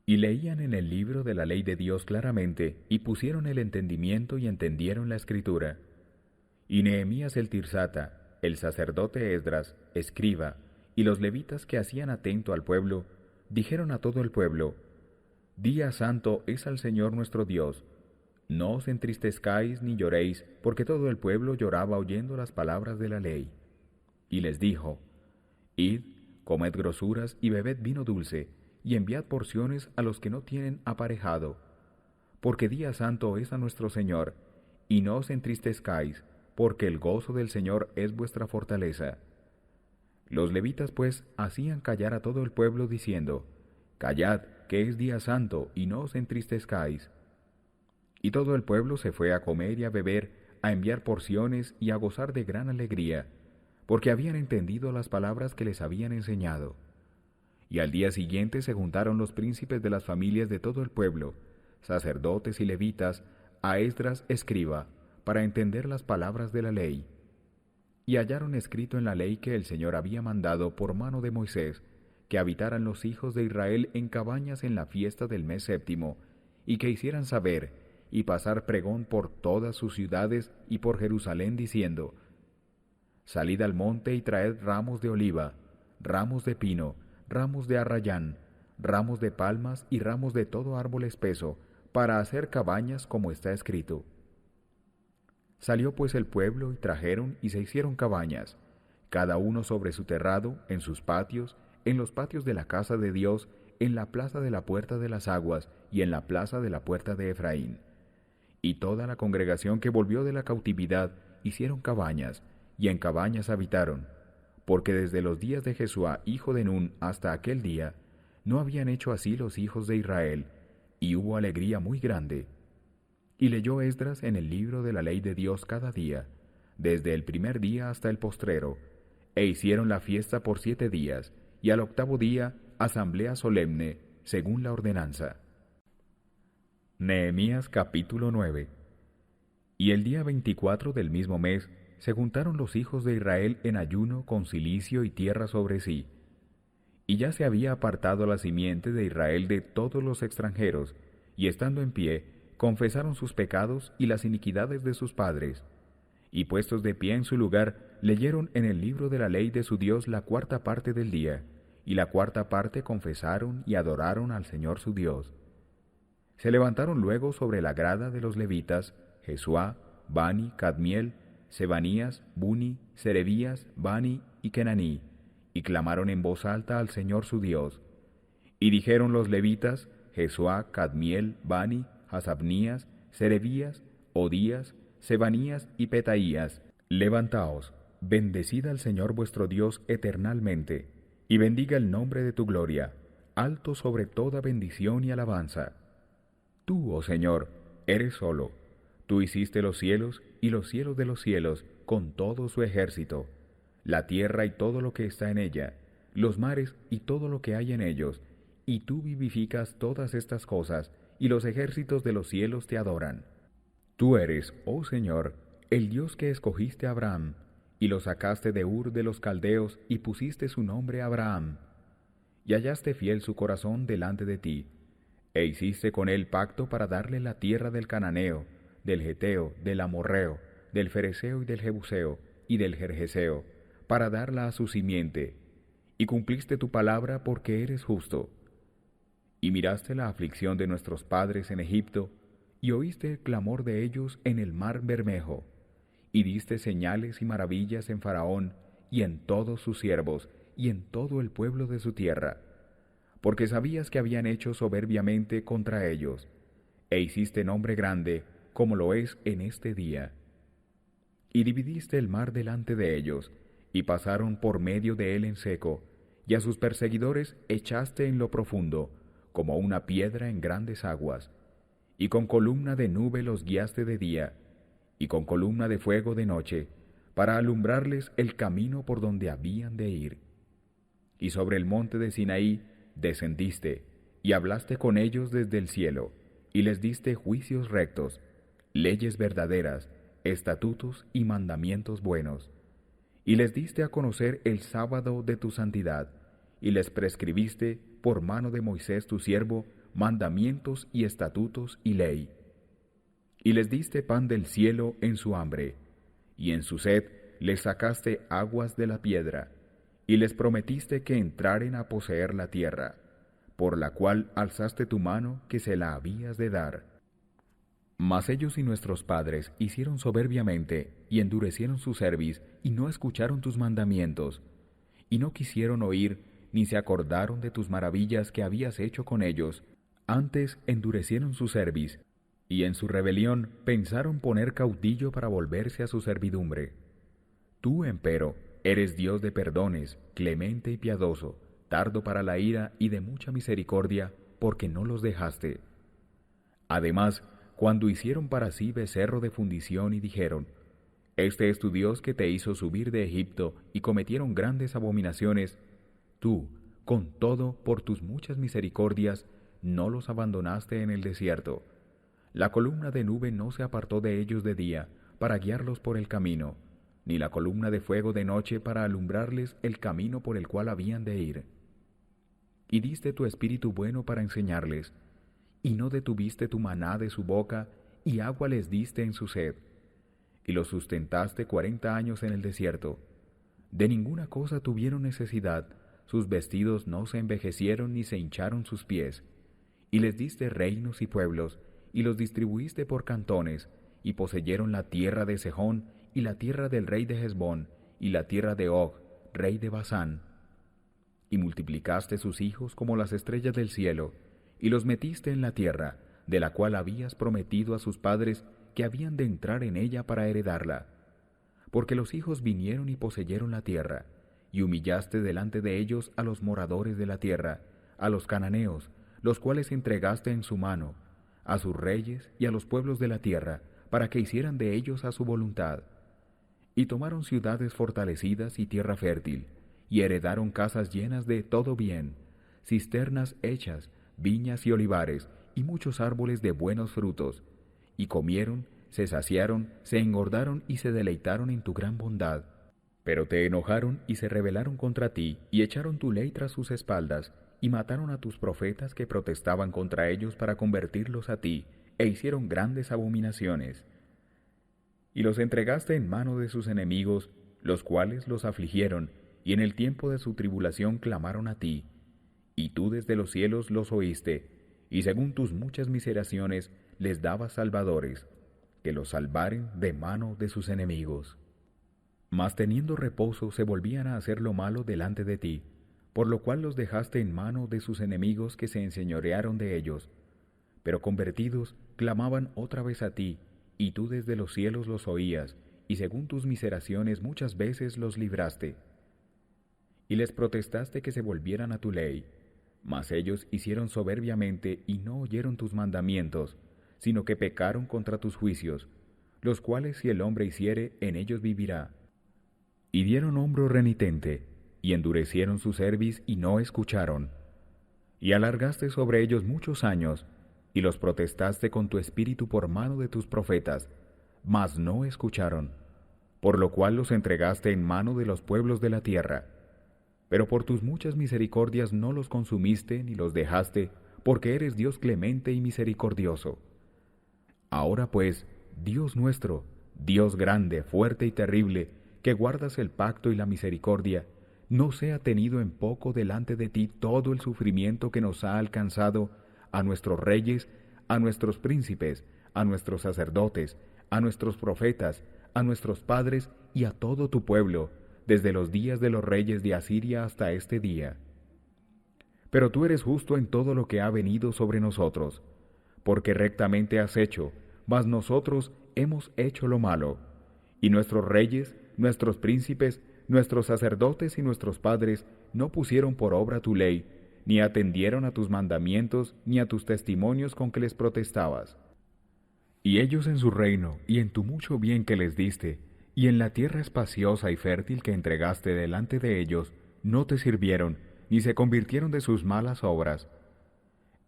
S1: Y leían en el libro de la ley de Dios claramente, y pusieron el entendimiento y entendieron la escritura. Y Nehemías el Tirsata, el sacerdote Esdras, escriba, y los levitas que hacían atento al pueblo, dijeron a todo el pueblo, Día santo es al Señor nuestro Dios. No os entristezcáis ni lloréis, porque todo el pueblo lloraba oyendo las palabras de la ley. Y les dijo, Id, comed grosuras y bebed vino dulce, y enviad porciones a los que no tienen aparejado, porque día santo es a nuestro Señor, y no os entristezcáis, porque el gozo del Señor es vuestra fortaleza. Los levitas pues hacían callar a todo el pueblo diciendo, Callad, que es día santo, y no os entristezcáis. Y todo el pueblo se fue a comer y a beber, a enviar porciones y a gozar de gran alegría, porque habían entendido las palabras que les habían enseñado. Y al día siguiente se juntaron los príncipes de las familias de todo el pueblo, sacerdotes y levitas, a Esdras escriba, para entender las palabras de la ley. Y hallaron escrito en la ley que el Señor había mandado por mano de Moisés, que habitaran los hijos de Israel en cabañas en la fiesta del mes séptimo, y que hicieran saber y pasar pregón por todas sus ciudades y por Jerusalén, diciendo, Salid al monte y traed ramos de oliva, ramos de pino, ramos de arrayán, ramos de palmas y ramos de todo árbol espeso, para hacer cabañas como está escrito. Salió pues el pueblo y trajeron y se hicieron cabañas, cada uno sobre su terrado, en sus patios, en los patios de la casa de Dios, en la plaza de la puerta de las aguas y en la plaza de la puerta de Efraín. Y toda la congregación que volvió de la cautividad hicieron cabañas, y en cabañas habitaron, porque desde los días de Jesuá, hijo de Nun, hasta aquel día, no habían hecho así los hijos de Israel, y hubo alegría muy grande. Y leyó Esdras en el libro de la ley de Dios cada día, desde el primer día hasta el postrero, e hicieron la fiesta por 7 días, y al 8º día asamblea solemne, según la ordenanza. Nehemías capítulo 9. Y el día 24 del mismo mes se juntaron los hijos de Israel en ayuno con cilicio y tierra sobre sí. Y ya se había apartado la simiente de Israel de todos los extranjeros, y estando en pie, confesaron sus pecados y las iniquidades de sus padres. Y puestos de pie en su lugar, leyeron en el libro de la ley de su Dios la 4ª parte del día, y la 4ª parte confesaron y adoraron al Señor su Dios. Se levantaron luego sobre la grada de los levitas, Jesuá, Bani, Cadmiel, Sebanías, Buni, Serebías, Bani y Kenaní, y clamaron en voz alta al Señor su Dios. Y dijeron los levitas, Jesuá, Cadmiel, Bani, Hasabnías, Serebías, Odías, Sebanías y Petaías: levantaos, bendecid al Señor vuestro Dios eternalmente, y bendiga el nombre de tu gloria, alto sobre toda bendición y alabanza. Tú, oh Señor, eres solo. Tú hiciste los cielos y los cielos de los cielos con todo su ejército, la tierra y todo lo que está en ella, los mares y todo lo que hay en ellos, y tú vivificas todas estas cosas, y los ejércitos de los cielos te adoran. Tú eres, oh Señor, el Dios que escogiste a Abraham, y lo sacaste de Ur de los Caldeos, y pusiste su nombre Abraham. Y hallaste fiel su corazón delante de ti, e hiciste con él pacto para darle la tierra del Cananeo, del Geteo, del Amorreo, del Fereceo y del Jebuseo, y del Gergeseo, para darla a su simiente, y cumpliste tu palabra porque eres justo. Y miraste la aflicción de nuestros padres en Egipto, y oíste el clamor de ellos en el mar Bermejo, y diste señales y maravillas en Faraón, y en todos sus siervos, y en todo el pueblo de su tierra, porque sabías que habían hecho soberbiamente contra ellos, e hiciste nombre grande, como lo es en este día. Y dividiste el mar delante de ellos, y pasaron por medio de él en seco, y a sus perseguidores echaste en lo profundo, como una piedra en grandes aguas, y con columna de nube los guiaste de día, y con columna de fuego de noche, para alumbrarles el camino por donde habían de ir. Y sobre el monte de Sinaí descendiste, y hablaste con ellos desde el cielo, y les diste juicios rectos, leyes verdaderas, estatutos y mandamientos buenos. Y les diste a conocer el sábado de tu santidad, y les prescribiste, por mano de Moisés tu siervo, mandamientos y estatutos y ley. Y les diste pan del cielo en su hambre, y en su sed les sacaste aguas de la piedra, y les prometiste que entraren a poseer la tierra, por la cual alzaste tu mano que se la habías de dar. Mas ellos y nuestros padres hicieron soberbiamente, y endurecieron su cerviz, y no escucharon tus mandamientos, y no quisieron oír, ni se acordaron de tus maravillas que habías hecho con ellos. Antes endurecieron su cerviz, y en su rebelión pensaron poner caudillo para volverse a su servidumbre. Tú, empero, eres Dios de perdones, clemente y piadoso, tardo para la ira y de mucha misericordia, porque no los dejaste. Además, cuando hicieron para sí becerro de fundición y dijeron: Este es tu Dios que te hizo subir de Egipto, y cometieron grandes abominaciones, tú, con todo, por tus muchas misericordias, no los abandonaste en el desierto. La columna de nube no se apartó de ellos de día, para guiarlos por el camino, ni la columna de fuego de noche para alumbrarles el camino por el cual habían de ir. Y diste tu espíritu bueno para enseñarles, y no detuviste tu maná de su boca, y agua les diste en su sed. Y los sustentaste 40 años en el desierto. De ninguna cosa tuvieron necesidad, sus vestidos no se envejecieron ni se hincharon sus pies. Y les diste reinos y pueblos, y los distribuiste por cantones, y poseyeron la tierra de Sejón, y la tierra del rey de Hesbón, y la tierra de Og, rey de Basán. y multiplicaste sus hijos como las estrellas del cielo, y los metiste en la tierra, de la cual habías prometido a sus padres que habían de entrar en ella para heredarla. Porque los hijos vinieron y poseyeron la tierra, y humillaste delante de ellos a los moradores de la tierra, a los cananeos, los cuales entregaste en su mano, a sus reyes y a los pueblos de la tierra, para que hicieran de ellos a su voluntad. Y tomaron ciudades fortalecidas y tierra fértil, y heredaron casas llenas de todo bien, cisternas hechas, viñas y olivares, y muchos árboles de buenos frutos. Y comieron, se saciaron, se engordaron y se deleitaron en tu gran bondad. Pero te enojaron y se rebelaron contra ti, y echaron tu ley tras sus espaldas, y mataron a tus profetas que protestaban contra ellos para convertirlos a ti, e hicieron grandes abominaciones. Y los entregaste en mano de sus enemigos, los cuales los afligieron, y en el tiempo de su tribulación clamaron a ti. Y tú desde los cielos los oíste, y según tus muchas miseraciones les dabas salvadores, que los salvaren de mano de sus enemigos. Mas teniendo reposo se volvían a hacer lo malo delante de ti, por lo cual los dejaste en mano de sus enemigos que se enseñorearon de ellos. Pero convertidos clamaban otra vez a ti, y tú desde los cielos los oías, y según tus miseraciones muchas veces los libraste. Y les protestaste que se volvieran a tu ley, mas ellos hicieron soberbiamente y no oyeron tus mandamientos, sino que pecaron contra tus juicios, los cuales si el hombre hiciere, en ellos vivirá. Y dieron hombro renitente, y endurecieron su cerviz y no escucharon. Y alargaste sobre ellos muchos años, y los protestaste con tu espíritu por mano de tus profetas, mas no escucharon, por lo cual los entregaste en mano de los pueblos de la tierra. Pero por tus muchas misericordias no los consumiste ni los dejaste, porque eres Dios clemente y misericordioso. Ahora pues, Dios nuestro, Dios grande, fuerte y terrible, que guardas el pacto y la misericordia, no sea tenido en poco delante de ti todo el sufrimiento que nos ha alcanzado a nuestros reyes, a nuestros príncipes, a nuestros sacerdotes, a nuestros profetas, a nuestros padres y a todo tu pueblo, desde los días de los reyes de Asiria hasta este día. Pero tú eres justo en todo lo que ha venido sobre nosotros, porque rectamente has hecho, mas nosotros hemos hecho lo malo, y nuestros reyes, nuestros príncipes, nuestros sacerdotes y nuestros padres no pusieron por obra tu ley, ni atendieron a tus mandamientos, ni a tus testimonios con que les protestabas. Y ellos en su reino, y en tu mucho bien que les diste, y en la tierra espaciosa y fértil que entregaste delante de ellos, no te sirvieron, ni se convirtieron de sus malas obras.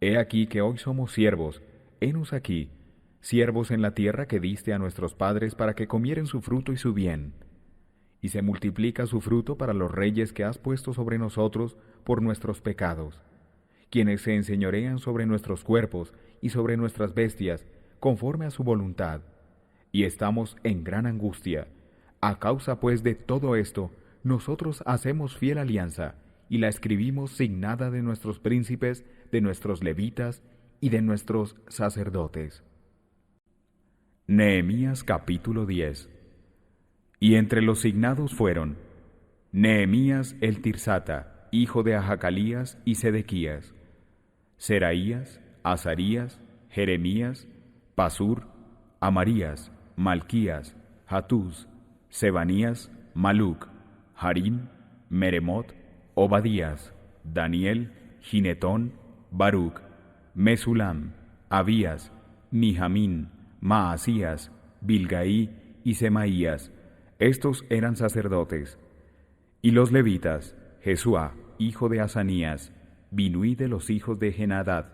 S1: He aquí que hoy somos siervos, henos aquí, siervos en la tierra que diste a nuestros padres para que comieren su fruto y su bien. Y se multiplica su fruto para los reyes que has puesto sobre nosotros por nuestros pecados, quienes se enseñorean sobre nuestros cuerpos y sobre nuestras bestias, conforme a su voluntad. Y estamos en gran angustia. A causa pues de todo esto, nosotros hacemos fiel alianza, y la escribimos signada de nuestros príncipes, de nuestros levitas y de nuestros sacerdotes. Nehemías capítulo 10. Y entre los signados fueron Nehemías el Tirsata, hijo de Ahacalías y Sedequías, Seraías, Azarías, Jeremías, Pasur, Amarías, Malquías, Hatús, Sebanías, Maluc, Harim, Meremot, Obadías, Daniel, Ginetón, Baruc, Mesulam, Abías, Mijamín, Maasías, Bilgaí y Semaías. Estos eran sacerdotes. Y los levitas, Jesuá, hijo de Asanías, Binuí de los hijos de Henadad,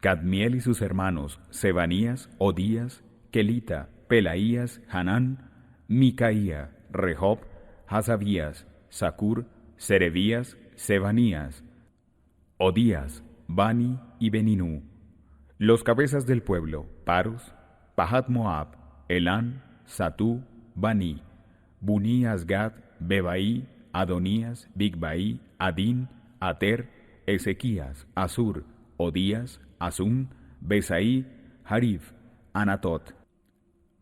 S1: Cadmiel y sus hermanos, Sebanías, Odías, Kelita, Pelaías, Hanán, Micaía, Rehob, Hasabías, Sacur, Serebías, Sebanías, Odías, Bani y Beninú. Los cabezas del pueblo, Parus, Pahat Moab, Elán, Satú, Bani, Buní Asgad, Bebaí, Adonías, Bigbaí, Adín, Ater, Ezequías, Asur, Odías, Asún, Besaí, Harif, Anatot,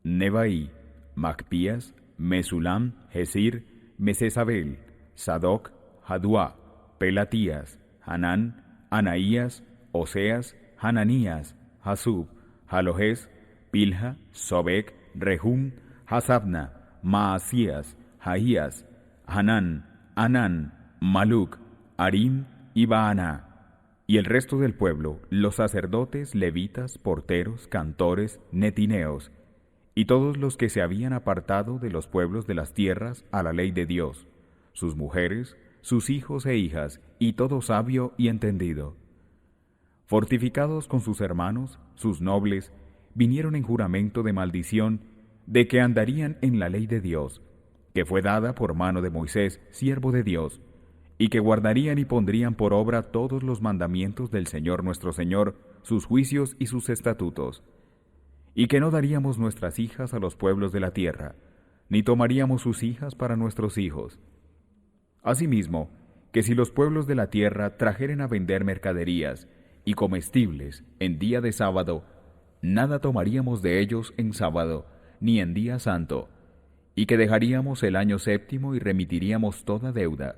S1: Nebaí, Macpías, Mesulam, Hesir, Mesesabel, Sadoc, Jaduá, Pelatías, Hanán, Anaías, Oseas, Hananías, Hasub, Jalojés, Pilja, Sobek, Rehum, Hasabna, Maasías, Jaías, Hanán, Anán, Maluc, Arim y Baaná. Y el resto del pueblo, los sacerdotes, levitas, porteros, cantores, netineos, y todos los que se habían apartado de los pueblos de las tierras a la ley de Dios, sus mujeres, sus hijos e hijas, y todo sabio y entendido. Fortificados con sus hermanos, sus nobles, vinieron en juramento de maldición de que andarían en la ley de Dios, que fue dada por mano de Moisés, siervo de Dios, y que guardarían y pondrían por obra todos los mandamientos del Señor nuestro Señor, sus juicios y sus estatutos, y que no daríamos nuestras hijas a los pueblos de la tierra, ni tomaríamos sus hijas para nuestros hijos. Asimismo, que si los pueblos de la tierra trajeren a vender mercaderías y comestibles en día de sábado, nada tomaríamos de ellos en sábado, ni en día santo, y que dejaríamos el año séptimo y remitiríamos toda deuda.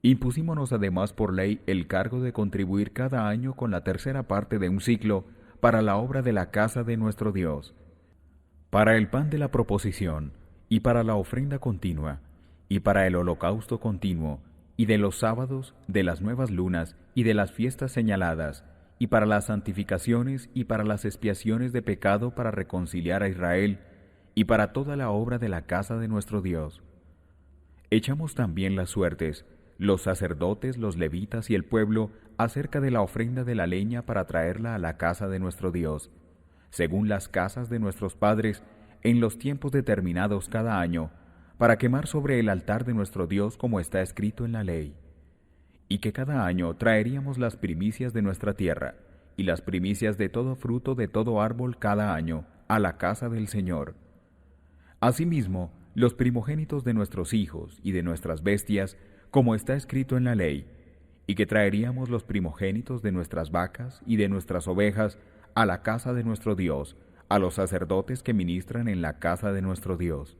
S1: Impusímonos además por ley el cargo de contribuir cada año con la tercera parte de un siclo para la obra de la casa de nuestro Dios, para el pan de la proposición, y para la ofrenda continua, y para el holocausto continuo, y de los sábados, de las nuevas lunas, y de las fiestas señaladas, y para las santificaciones, y para las expiaciones de pecado para reconciliar a Israel, y para toda la obra de la casa de nuestro Dios. Echamos también las suertes, los sacerdotes, los levitas y el pueblo, acerca de la ofrenda de la leña para traerla a la casa de nuestro Dios, según las casas de nuestros padres, en los tiempos determinados cada año, para quemar sobre el altar de nuestro Dios como está escrito en la ley. Y que cada año traeríamos las primicias de nuestra tierra, y las primicias de todo fruto de todo árbol cada año, a la casa del Señor. Asimismo, los primogénitos de nuestros hijos y de nuestras bestias, como está escrito en la ley, y que traeríamos los primogénitos de nuestras vacas y de nuestras ovejas a la casa de nuestro Dios, a los sacerdotes que ministran en la casa de nuestro Dios.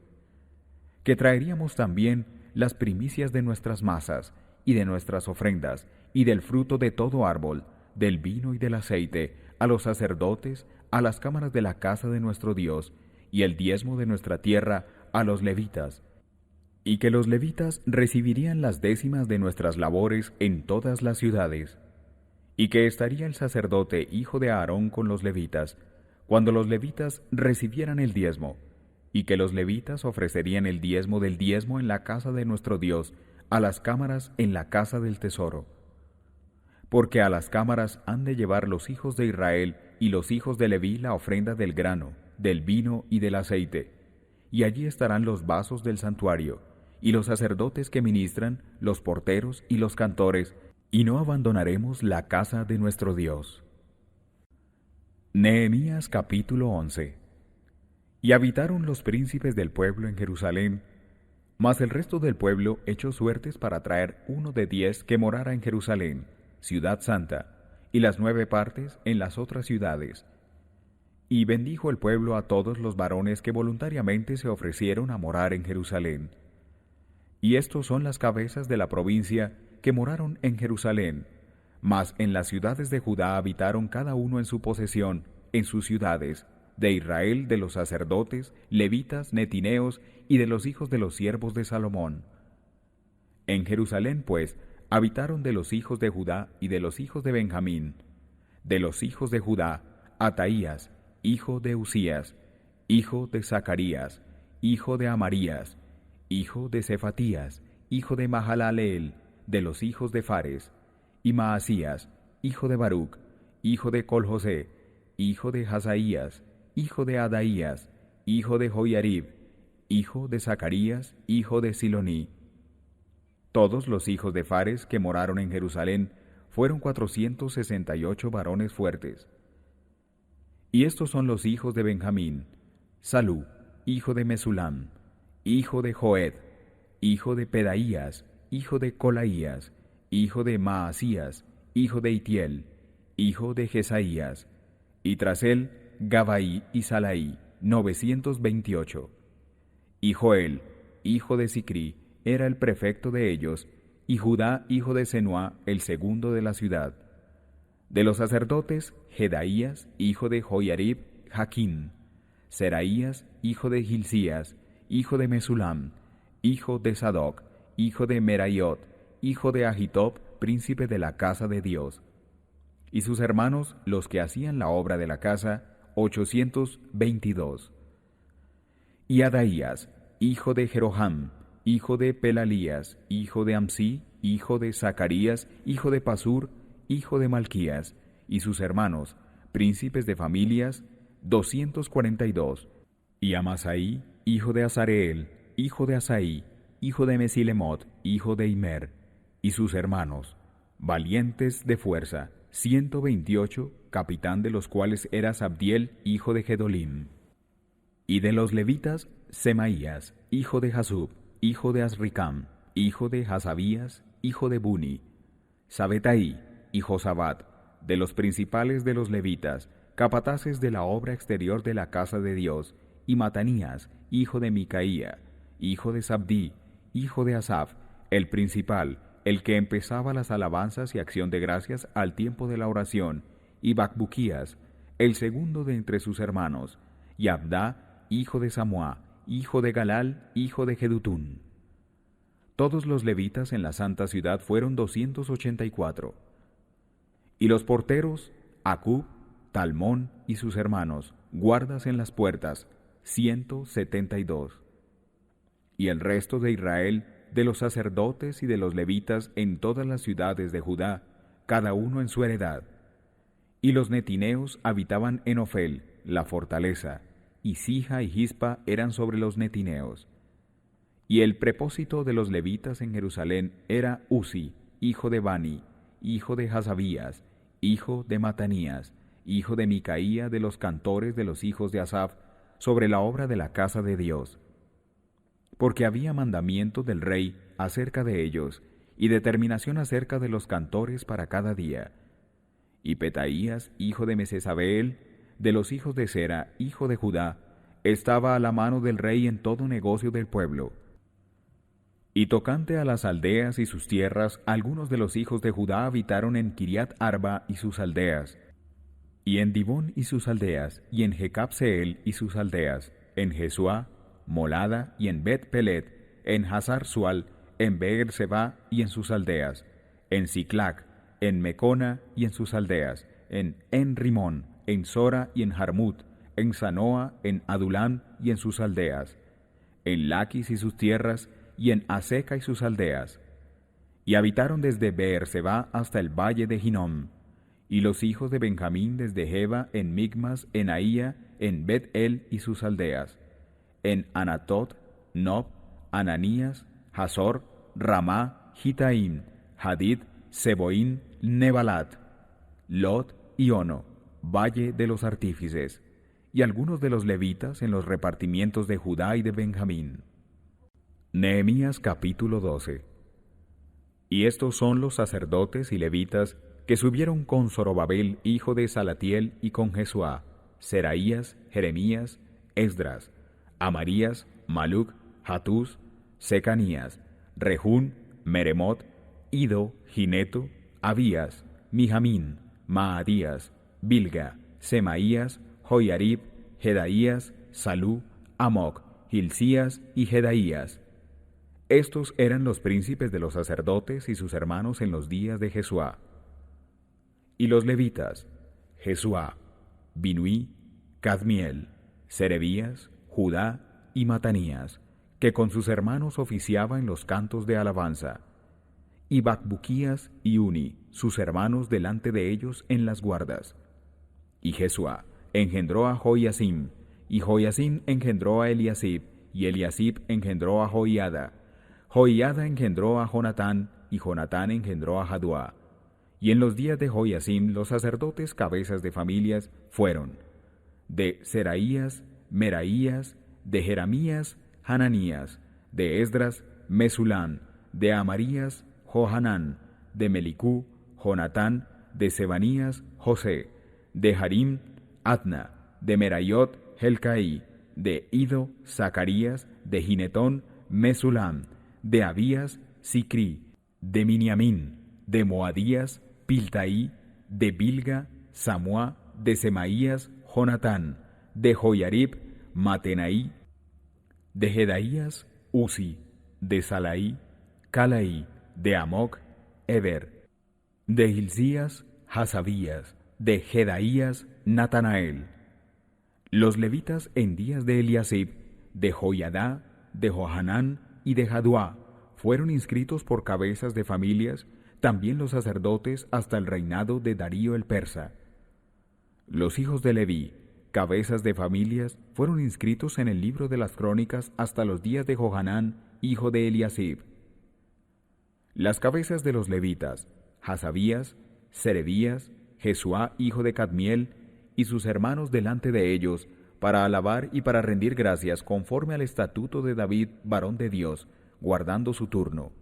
S1: Que traeríamos también las primicias de nuestras masas y de nuestras ofrendas y del fruto de todo árbol, del vino y del aceite, a los sacerdotes, a las cámaras de la casa de nuestro Dios, y el diezmo de nuestra tierra a los levitas, y que los levitas recibirían las décimas de nuestras labores en todas las ciudades, y que estaría el sacerdote hijo de Aarón con los levitas, cuando los levitas recibieran el diezmo, y que los levitas ofrecerían el diezmo del diezmo en la casa de nuestro Dios, a las cámaras en la casa del tesoro. Porque a las cámaras han de llevar los hijos de Israel y los hijos de Leví la ofrenda del grano, del vino y del aceite, y allí estarán los vasos del santuario, y los sacerdotes que ministran, los porteros y los cantores, y no abandonaremos la casa de nuestro Dios. Nehemías capítulo 11. Y habitaron los príncipes del pueblo en Jerusalén, mas el resto del pueblo echó suertes para traer uno de 10 que morara en Jerusalén, ciudad santa, y las 9 partes en las otras ciudades. Y bendijo el pueblo a todos los varones que voluntariamente se ofrecieron a morar en Jerusalén. Y estos son las cabezas de la provincia que moraron en Jerusalén, mas en las ciudades de Judá habitaron cada uno en su posesión, en sus ciudades, de Israel, de los sacerdotes, levitas, netineos y de los hijos de los siervos de Salomón. En Jerusalén, pues, habitaron de los hijos de Judá y de los hijos de Benjamín. De los hijos de Judá, Ataías, hijo de Usías, hijo de Zacarías, hijo de Amarías, hijo de Cefatías, hijo de Mahalaleel, de los hijos de Fares, y Maasías, hijo de Baruc, hijo de Col-José, hijo de Hazaías, hijo de Adaías, hijo de Joiarib, hijo de Zacarías, hijo de Siloní. Todos los hijos de Fares que moraron en Jerusalén fueron 468 varones fuertes. Y estos son los hijos de Benjamín: Salú, hijo de Mesulam, hijo de Joed, hijo de Pedaías, hijo de Colaías, hijo de Maasías, hijo de Itiel, hijo de Jesaías, y tras él Gabaí y Salaí, 928. Y Joel, hijo de Sicri, era el prefecto de ellos, y Judá hijo de Senuá, el segundo de la ciudad. De los sacerdotes, Jedaías hijo de Joiarib, Jaquín; Seraías hijo de Hilcías, hijo de Mesulam, hijo de Sadoc, hijo de Meraiot, hijo de Ahitob, príncipe de la casa de Dios. Y sus hermanos, los que hacían la obra de la casa, 822. Y Adaías, hijo de Jeroham, hijo de Pelalías, hijo de Amsi, hijo de Zacarías, hijo de Pasur, hijo de Malquías, y sus hermanos, príncipes de familias, 242. Y Amasaí, hijo de Azareel, hijo de Asaí, hijo de Mesilemot, hijo de Imer, y sus hermanos, valientes de fuerza, 128, capitán de los cuales era Sabdiel, hijo de Gedolim. Y de los levitas, Semaías, hijo de Jasub, hijo de Azricam, hijo de Hasabías, hijo de Buni; Sabetaí y Josabat, de los principales de los levitas, capataces de la obra exterior de la casa de Dios; y Matanías, hijo de Micaía, hijo de Sabdí, hijo de Asaf, el principal, el que empezaba las alabanzas y acción de gracias al tiempo de la oración; y Bacbuquías, el segundo de entre sus hermanos; y Abdá, hijo de Samuá, hijo de Galal, hijo de Jedutún. Todos los levitas en la santa ciudad fueron 284. Y los porteros, Acub, Talmón y sus hermanos, guardas en las puertas, 172. Y el resto de Israel, de los sacerdotes y de los levitas en todas las ciudades de Judá, cada uno en su heredad. Y los netineos habitaban en Ofel, la fortaleza, y Sija y Gispa eran sobre los netineos. Y el prepósito de los levitas en Jerusalén era Uzi, hijo de Bani, hijo de Hasabías, hijo de Matanías, hijo de Micaía, de los cantores de los hijos de Asaf, sobre la obra de la casa de Dios. Porque había mandamiento del rey acerca de ellos, y determinación acerca de los cantores para cada día. Y Petaías, hijo de Mesesabeel, de los hijos de Sera, hijo de Judá, estaba a la mano del rey en todo negocio del pueblo. Y tocante a las aldeas y sus tierras, algunos de los hijos de Judá habitaron en Kiriat Arba y sus aldeas, y en Dibón y sus aldeas, y en Jecabseel y sus aldeas, en Jesuá, Molada, y en Bet Pelet, en Hazar Sual, en Beer Seba y en sus aldeas, en Siclac, en Mecona y en sus aldeas, en Rimón, en Sora y en Jarmut, en Sanoa, en Adulam y en sus aldeas, en Laquis y sus tierras, y en Aseca y sus aldeas. Y habitaron desde Beer-seba hasta el valle de Hinnom. Y los hijos de Benjamín desde Geba, en Migmas, en Aía, en Bet-el y sus aldeas, en Anatot, Nob, Ananías, Hazor, Ramá, Gitaim, Hadid, Seboín, Nebalat, Lot y Ono, valle de los artífices, y algunos de los levitas en los repartimientos de Judá y de Benjamín. Nehemías capítulo 12. Y estos son los sacerdotes y levitas que subieron con Zorobabel hijo de Salatiel y con Jesuá, Seraías, Jeremías, Esdras, Amarías, Maluc, Hatús, Secanías, Rehún, Meremot, Ido, Gineto, Abías, Mijamín, Maadías, Bilga, Semaías, Joiarib, Jedaías, Salú, Amoc, Hilcías y Jedaías. Estos eran los príncipes de los sacerdotes y sus hermanos en los días de Jesuá. Y los levitas, Jesuá, Binuí, Cadmiel, Serebías, Judá y Matanías, que con sus hermanos oficiaba en los cantos de alabanza, y Bacbuquías y Uni, sus hermanos delante de ellos en las guardas. Y Jesuá engendró a Joiacim, y Joiacim engendró a Eliasib, y Eliasib engendró a Joiada. Joiada engendró a Jonatán, y Jonatán engendró a Jaduá. Y en los días de Joiacim los sacerdotes cabezas de familias fueron de Seraías, Meraías, de Jeramías, Hananías, de Esdras, Mesulán, de Amarías, Johanán, de Melicú, Jonatán, de Sebanías, José, de Harim, Adna, de Merayot, Helcaí, de Ido, Zacarías, de Ginetón, Mesulam, de Abías, Sicrí, de Miniamín, de Moadías, Piltaí, de Bilga, Samua, de Semaías, Jonatán, de Joyarib, Matenaí, de Jedaías, Uzi, de Salaí, Calaí, de Amoc, Eber, de Hilcías, Hasabías, de Jedaías, Natanael. Los levitas en días de Eliasib, de Joiadá, de Johanán y de Jaduá, fueron inscritos por cabezas de familias, también los sacerdotes hasta el reinado de Darío el persa. Los hijos de Leví, cabezas de familias, fueron inscritos en el libro de las crónicas hasta los días de Johanán, hijo de Eliasib. Las cabezas de los levitas, Hasabías, Serebías, Jesuá, hijo de Cadmiel, y sus hermanos delante de ellos, para alabar y para rendir gracias conforme al estatuto de David, varón de Dios, guardando su turno.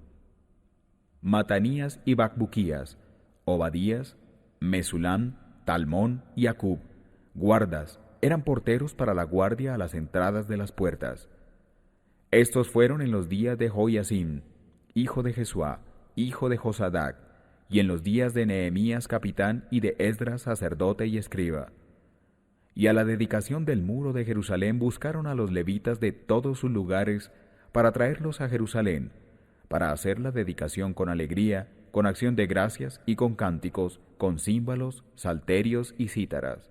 S1: Matanías y Bacbuquías, Obadías, Mesulán, Talmón y Acub, guardas, eran porteros para la guardia a las entradas de las puertas. Estos fueron en los días de Joiacim, hijo de Jesuá, hijo de Josadac, y en los días de Nehemías capitán y de Esdras sacerdote y escriba. Y a la dedicación del muro de Jerusalén buscaron a los levitas de todos sus lugares para traerlos a Jerusalén, para hacer la dedicación con alegría, con acción de gracias y con cánticos, con címbalos, salterios y cítaras.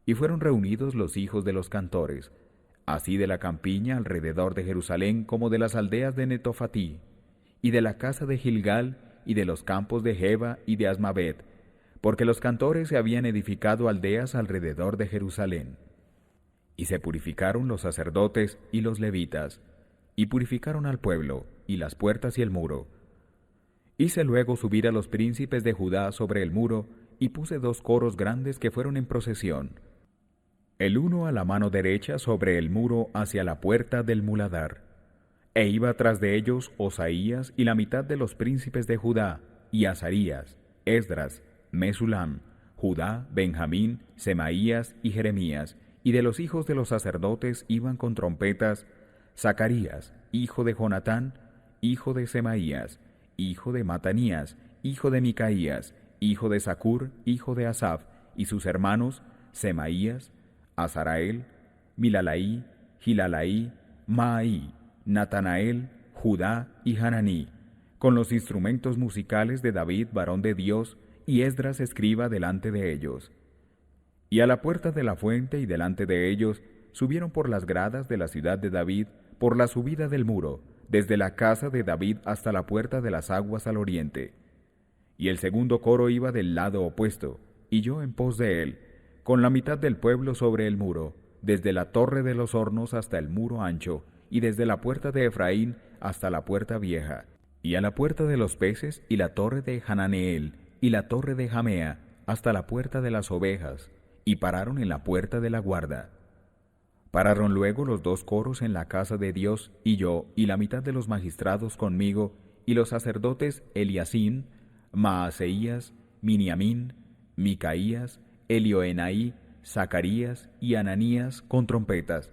S1: Y fueron reunidos los hijos de los cantores, así de la campiña alrededor de Jerusalén como de las aldeas de Netofatí, y de la casa de Gilgal, y de los campos de Geba y de Asmavet, porque los cantores se habían edificado aldeas alrededor de Jerusalén. Y se purificaron los sacerdotes y los levitas, y purificaron al pueblo, y las puertas y el muro. Hice luego subir a los príncipes de Judá sobre el muro, y puse 2 coros grandes que fueron en procesión, el uno a la mano derecha sobre el muro hacia la puerta del muladar. E iba tras de ellos Osaías y la mitad de los príncipes de Judá, y Azarías, Esdras, Mesulam, Judá, Benjamín, Semaías y Jeremías, y de los hijos de los sacerdotes iban con trompetas Zacarías, hijo de Jonatán, hijo de Semaías, hijo de Matanías, hijo de Micaías, hijo de Zacur, hijo de Asaf, y sus hermanos Semaías, Azarael, Milalaí, Gilalaí, Maaí, Natanael, Judá y Hananí, con los instrumentos musicales de David, varón de Dios, y Esdras escriba delante de ellos. Y a la puerta de la fuente y delante de ellos subieron por las gradas de la ciudad de David, por la subida del muro, desde la casa de David hasta la puerta de las aguas al oriente. Y el segundo coro iba del lado opuesto, y yo en pos de él, con la mitad del pueblo sobre el muro, desde la torre de los hornos hasta el muro ancho, y desde la puerta de Efraín hasta la puerta vieja, y a la puerta de los peces, y la torre de Hananeel, y la torre de Jamea, hasta la puerta de las ovejas, y pararon en la puerta de la guarda. Pararon luego los 2 coros en la casa de Dios, y yo, y la mitad de los magistrados conmigo, y los sacerdotes Eliasín, Maaseías, Miniamín, Micaías, Elioenaí, Zacarías y Ananías con trompetas,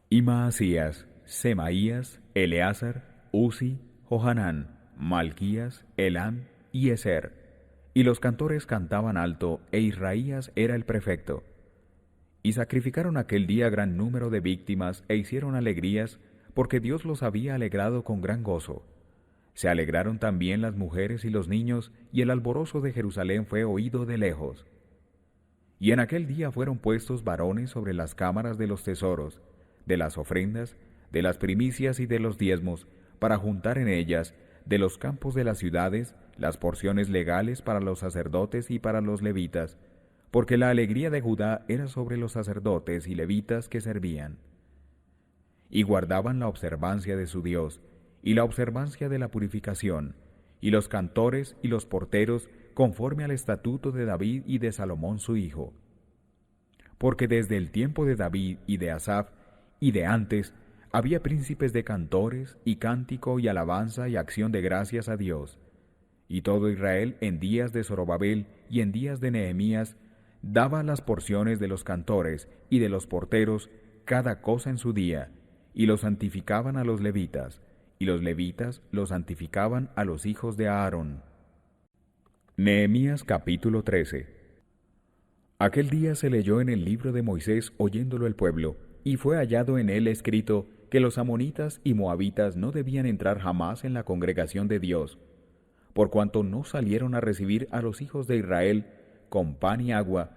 S1: y Maasías, Semaías, Eleazar, Uzi, Johanán, Malquías, Elam y Ezer. Y los cantores cantaban alto, e Israías era el prefecto. Y sacrificaron aquel día gran número de víctimas, e hicieron alegrías, porque Dios los había alegrado con gran gozo. Se alegraron también las mujeres y los niños, y el alborozo de Jerusalén fue oído de lejos. Y en aquel día fueron puestos varones sobre las cámaras de los tesoros, de las ofrendas, de las primicias y de los diezmos, para juntar en ellas, de los campos de las ciudades, las porciones legales para los sacerdotes y para los levitas, porque la alegría de Judá era sobre los sacerdotes y levitas que servían. Y guardaban la observancia de su Dios, y la observancia de la purificación, y los cantores y los porteros, conforme al estatuto de David y de Salomón su hijo. Porque desde el tiempo de David y de Asaf, y de antes, había príncipes de cantores, y cántico y alabanza y acción de gracias a Dios. Y todo Israel en días de Zorobabel y en días de Nehemías daba las porciones de los cantores y de los porteros cada cosa en su día, y los santificaban a los levitas, y los levitas lo santificaban a los hijos de Aarón. Nehemías capítulo 13. Aquel día se leyó en el libro de Moisés oyéndolo el pueblo, y fue hallado en él escrito que los amonitas y moabitas no debían entrar jamás en la congregación de Dios, por cuanto no salieron a recibir a los hijos de Israel con pan y agua,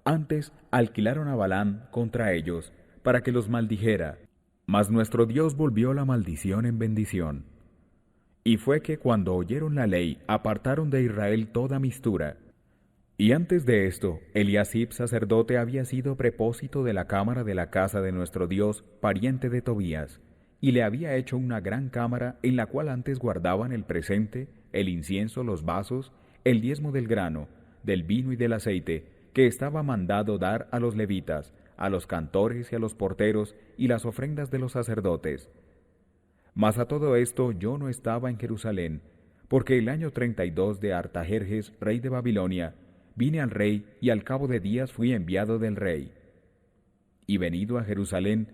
S1: antes alquilaron a Balaam contra ellos, para que los maldijera. Mas nuestro Dios volvió la maldición en bendición. Y fue que cuando oyeron la ley, apartaron de Israel toda mistura. Y antes de esto, Eliasib sacerdote había sido prepósito de la cámara de la casa de nuestro Dios, pariente de Tobías, y le había hecho una gran cámara en la cual antes guardaban el presente, el incienso, los vasos, el diezmo del grano, del vino y del aceite, que estaba mandado dar a los levitas, a los cantores y a los porteros, y las ofrendas de los sacerdotes. Mas a todo esto yo no estaba en Jerusalén, porque el año 32 de Artajerjes, rey de Babilonia, vine al rey, y al cabo de días fui enviado del rey. Y venido a Jerusalén,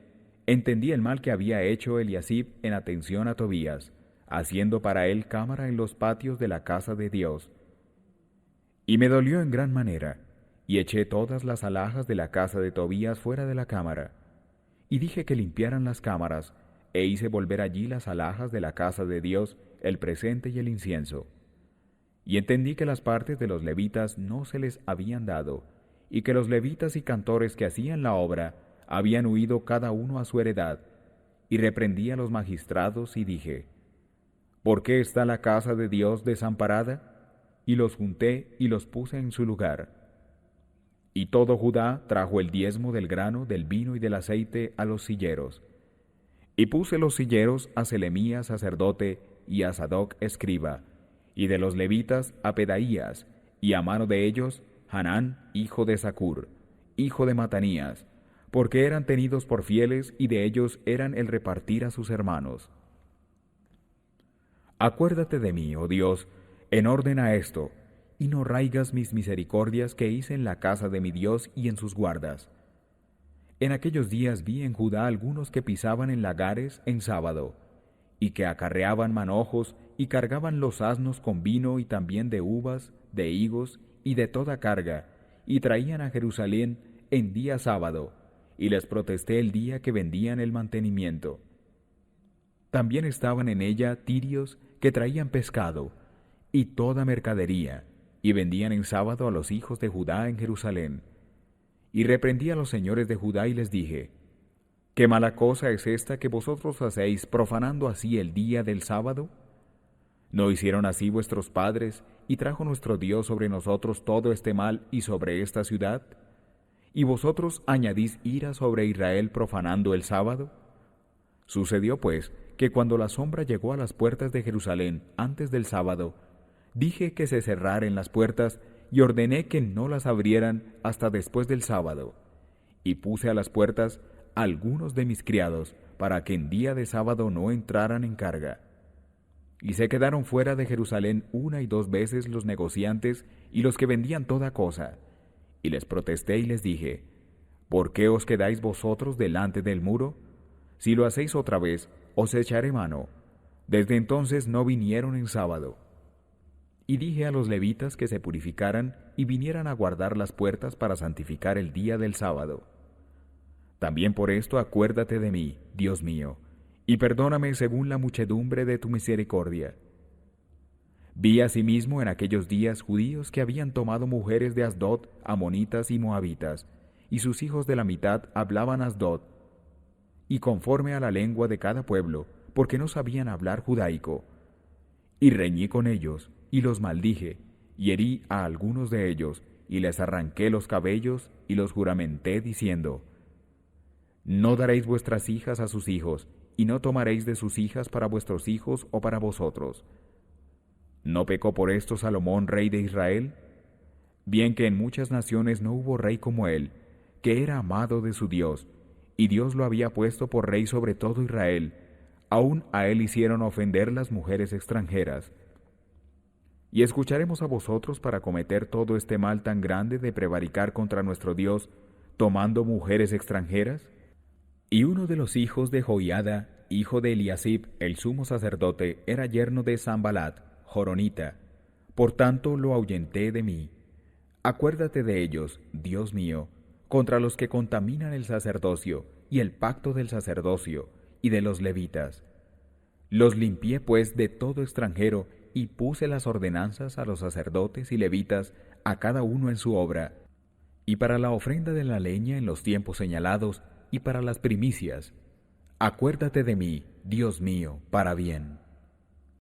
S1: entendí el mal que había hecho Eliasib en atención a Tobías, haciendo para él cámara en los patios de la casa de Dios. Y me dolió en gran manera, y eché todas las alhajas de la casa de Tobías fuera de la cámara, y dije que limpiaran las cámaras, e hice volver allí las alhajas de la casa de Dios, el presente y el incienso. Y entendí que las partes de los levitas no se les habían dado, y que los levitas y cantores que hacían la obra habían huido cada uno a su heredad, y reprendí a los magistrados y dije: ¿por qué está la casa de Dios desamparada? Y los junté y los puse en su lugar. Y todo Judá trajo el diezmo del grano, del vino y del aceite a los silleros. Y puse los silleros a Selemías sacerdote y a Sadoc escriba, y de los levitas a Pedaías, y a mano de ellos Hanán, hijo de Zacur, hijo de Matanías, porque eran tenidos por fieles, y de ellos eran el repartir a sus hermanos. Acuérdate de mí, oh Dios, en orden a esto, y no raigas mis misericordias que hice en la casa de mi Dios y en sus guardas. En aquellos días vi en Judá algunos que pisaban en lagares en sábado, y que acarreaban manojos y cargaban los asnos con vino y también de uvas, de higos y de toda carga, y traían a Jerusalén en día sábado, y les protesté el día que vendían el mantenimiento. También estaban en ella tirios que traían pescado, y toda mercadería, y vendían en sábado a los hijos de Judá en Jerusalén. Y reprendí a los señores de Judá y les dije: ¿qué mala cosa es esta que vosotros hacéis, profanando así el día del sábado? ¿No hicieron así vuestros padres, y trajo nuestro Dios sobre nosotros todo este mal y sobre esta ciudad? ¿Y vosotros añadís ira sobre Israel profanando el sábado? Sucedió pues que cuando la sombra llegó a las puertas de Jerusalén antes del sábado, dije que se cerraren las puertas y ordené que no las abrieran hasta después del sábado. Y puse a las puertas algunos de mis criados para que en día de sábado no entraran en carga. Y se quedaron fuera de Jerusalén 1 y 2 veces los negociantes y los que vendían toda cosa. Y les protesté y les dije: ¿por qué os quedáis vosotros delante del muro? Si lo hacéis otra vez, os echaré mano. Desde entonces no vinieron en sábado. Y dije a los levitas que se purificaran y vinieran a guardar las puertas para santificar el día del sábado. También por esto acuérdate de mí, Dios mío, y perdóname según la muchedumbre de tu misericordia. Vi asimismo en aquellos días judíos que habían tomado mujeres de Asdod, amonitas y moabitas, y sus hijos de la mitad hablaban Asdod, y conforme a la lengua de cada pueblo, porque no sabían hablar judaico. Y reñí con ellos, y los maldije, y herí a algunos de ellos, y les arranqué los cabellos, y los juramenté, diciendo: no daréis vuestras hijas a sus hijos, y no tomaréis de sus hijas para vuestros hijos o para vosotros. ¿No pecó por esto Salomón, rey de Israel? Bien que en muchas naciones no hubo rey como él, que era amado de su Dios, y Dios lo había puesto por rey sobre todo Israel. Aún a él hicieron ofender las mujeres extranjeras. Y escucharemos a vosotros para cometer todo este mal tan grande de prevaricar contra nuestro Dios, tomando mujeres extranjeras. Y uno de los hijos de Joiada, hijo de Eliasib, el sumo sacerdote, era yerno de Sambalat, joronita. Por tanto lo ahuyenté de mí. Acuérdate de ellos, Dios mío, contra los que contaminan el sacerdocio y el pacto del sacerdocio y de los levitas. Los limpié pues de todo extranjero y puse las ordenanzas a los sacerdotes y levitas, a cada uno en su obra, y para la ofrenda de la leña en los tiempos señalados, y para las primicias. Acuérdate de mí, Dios mío, para bien.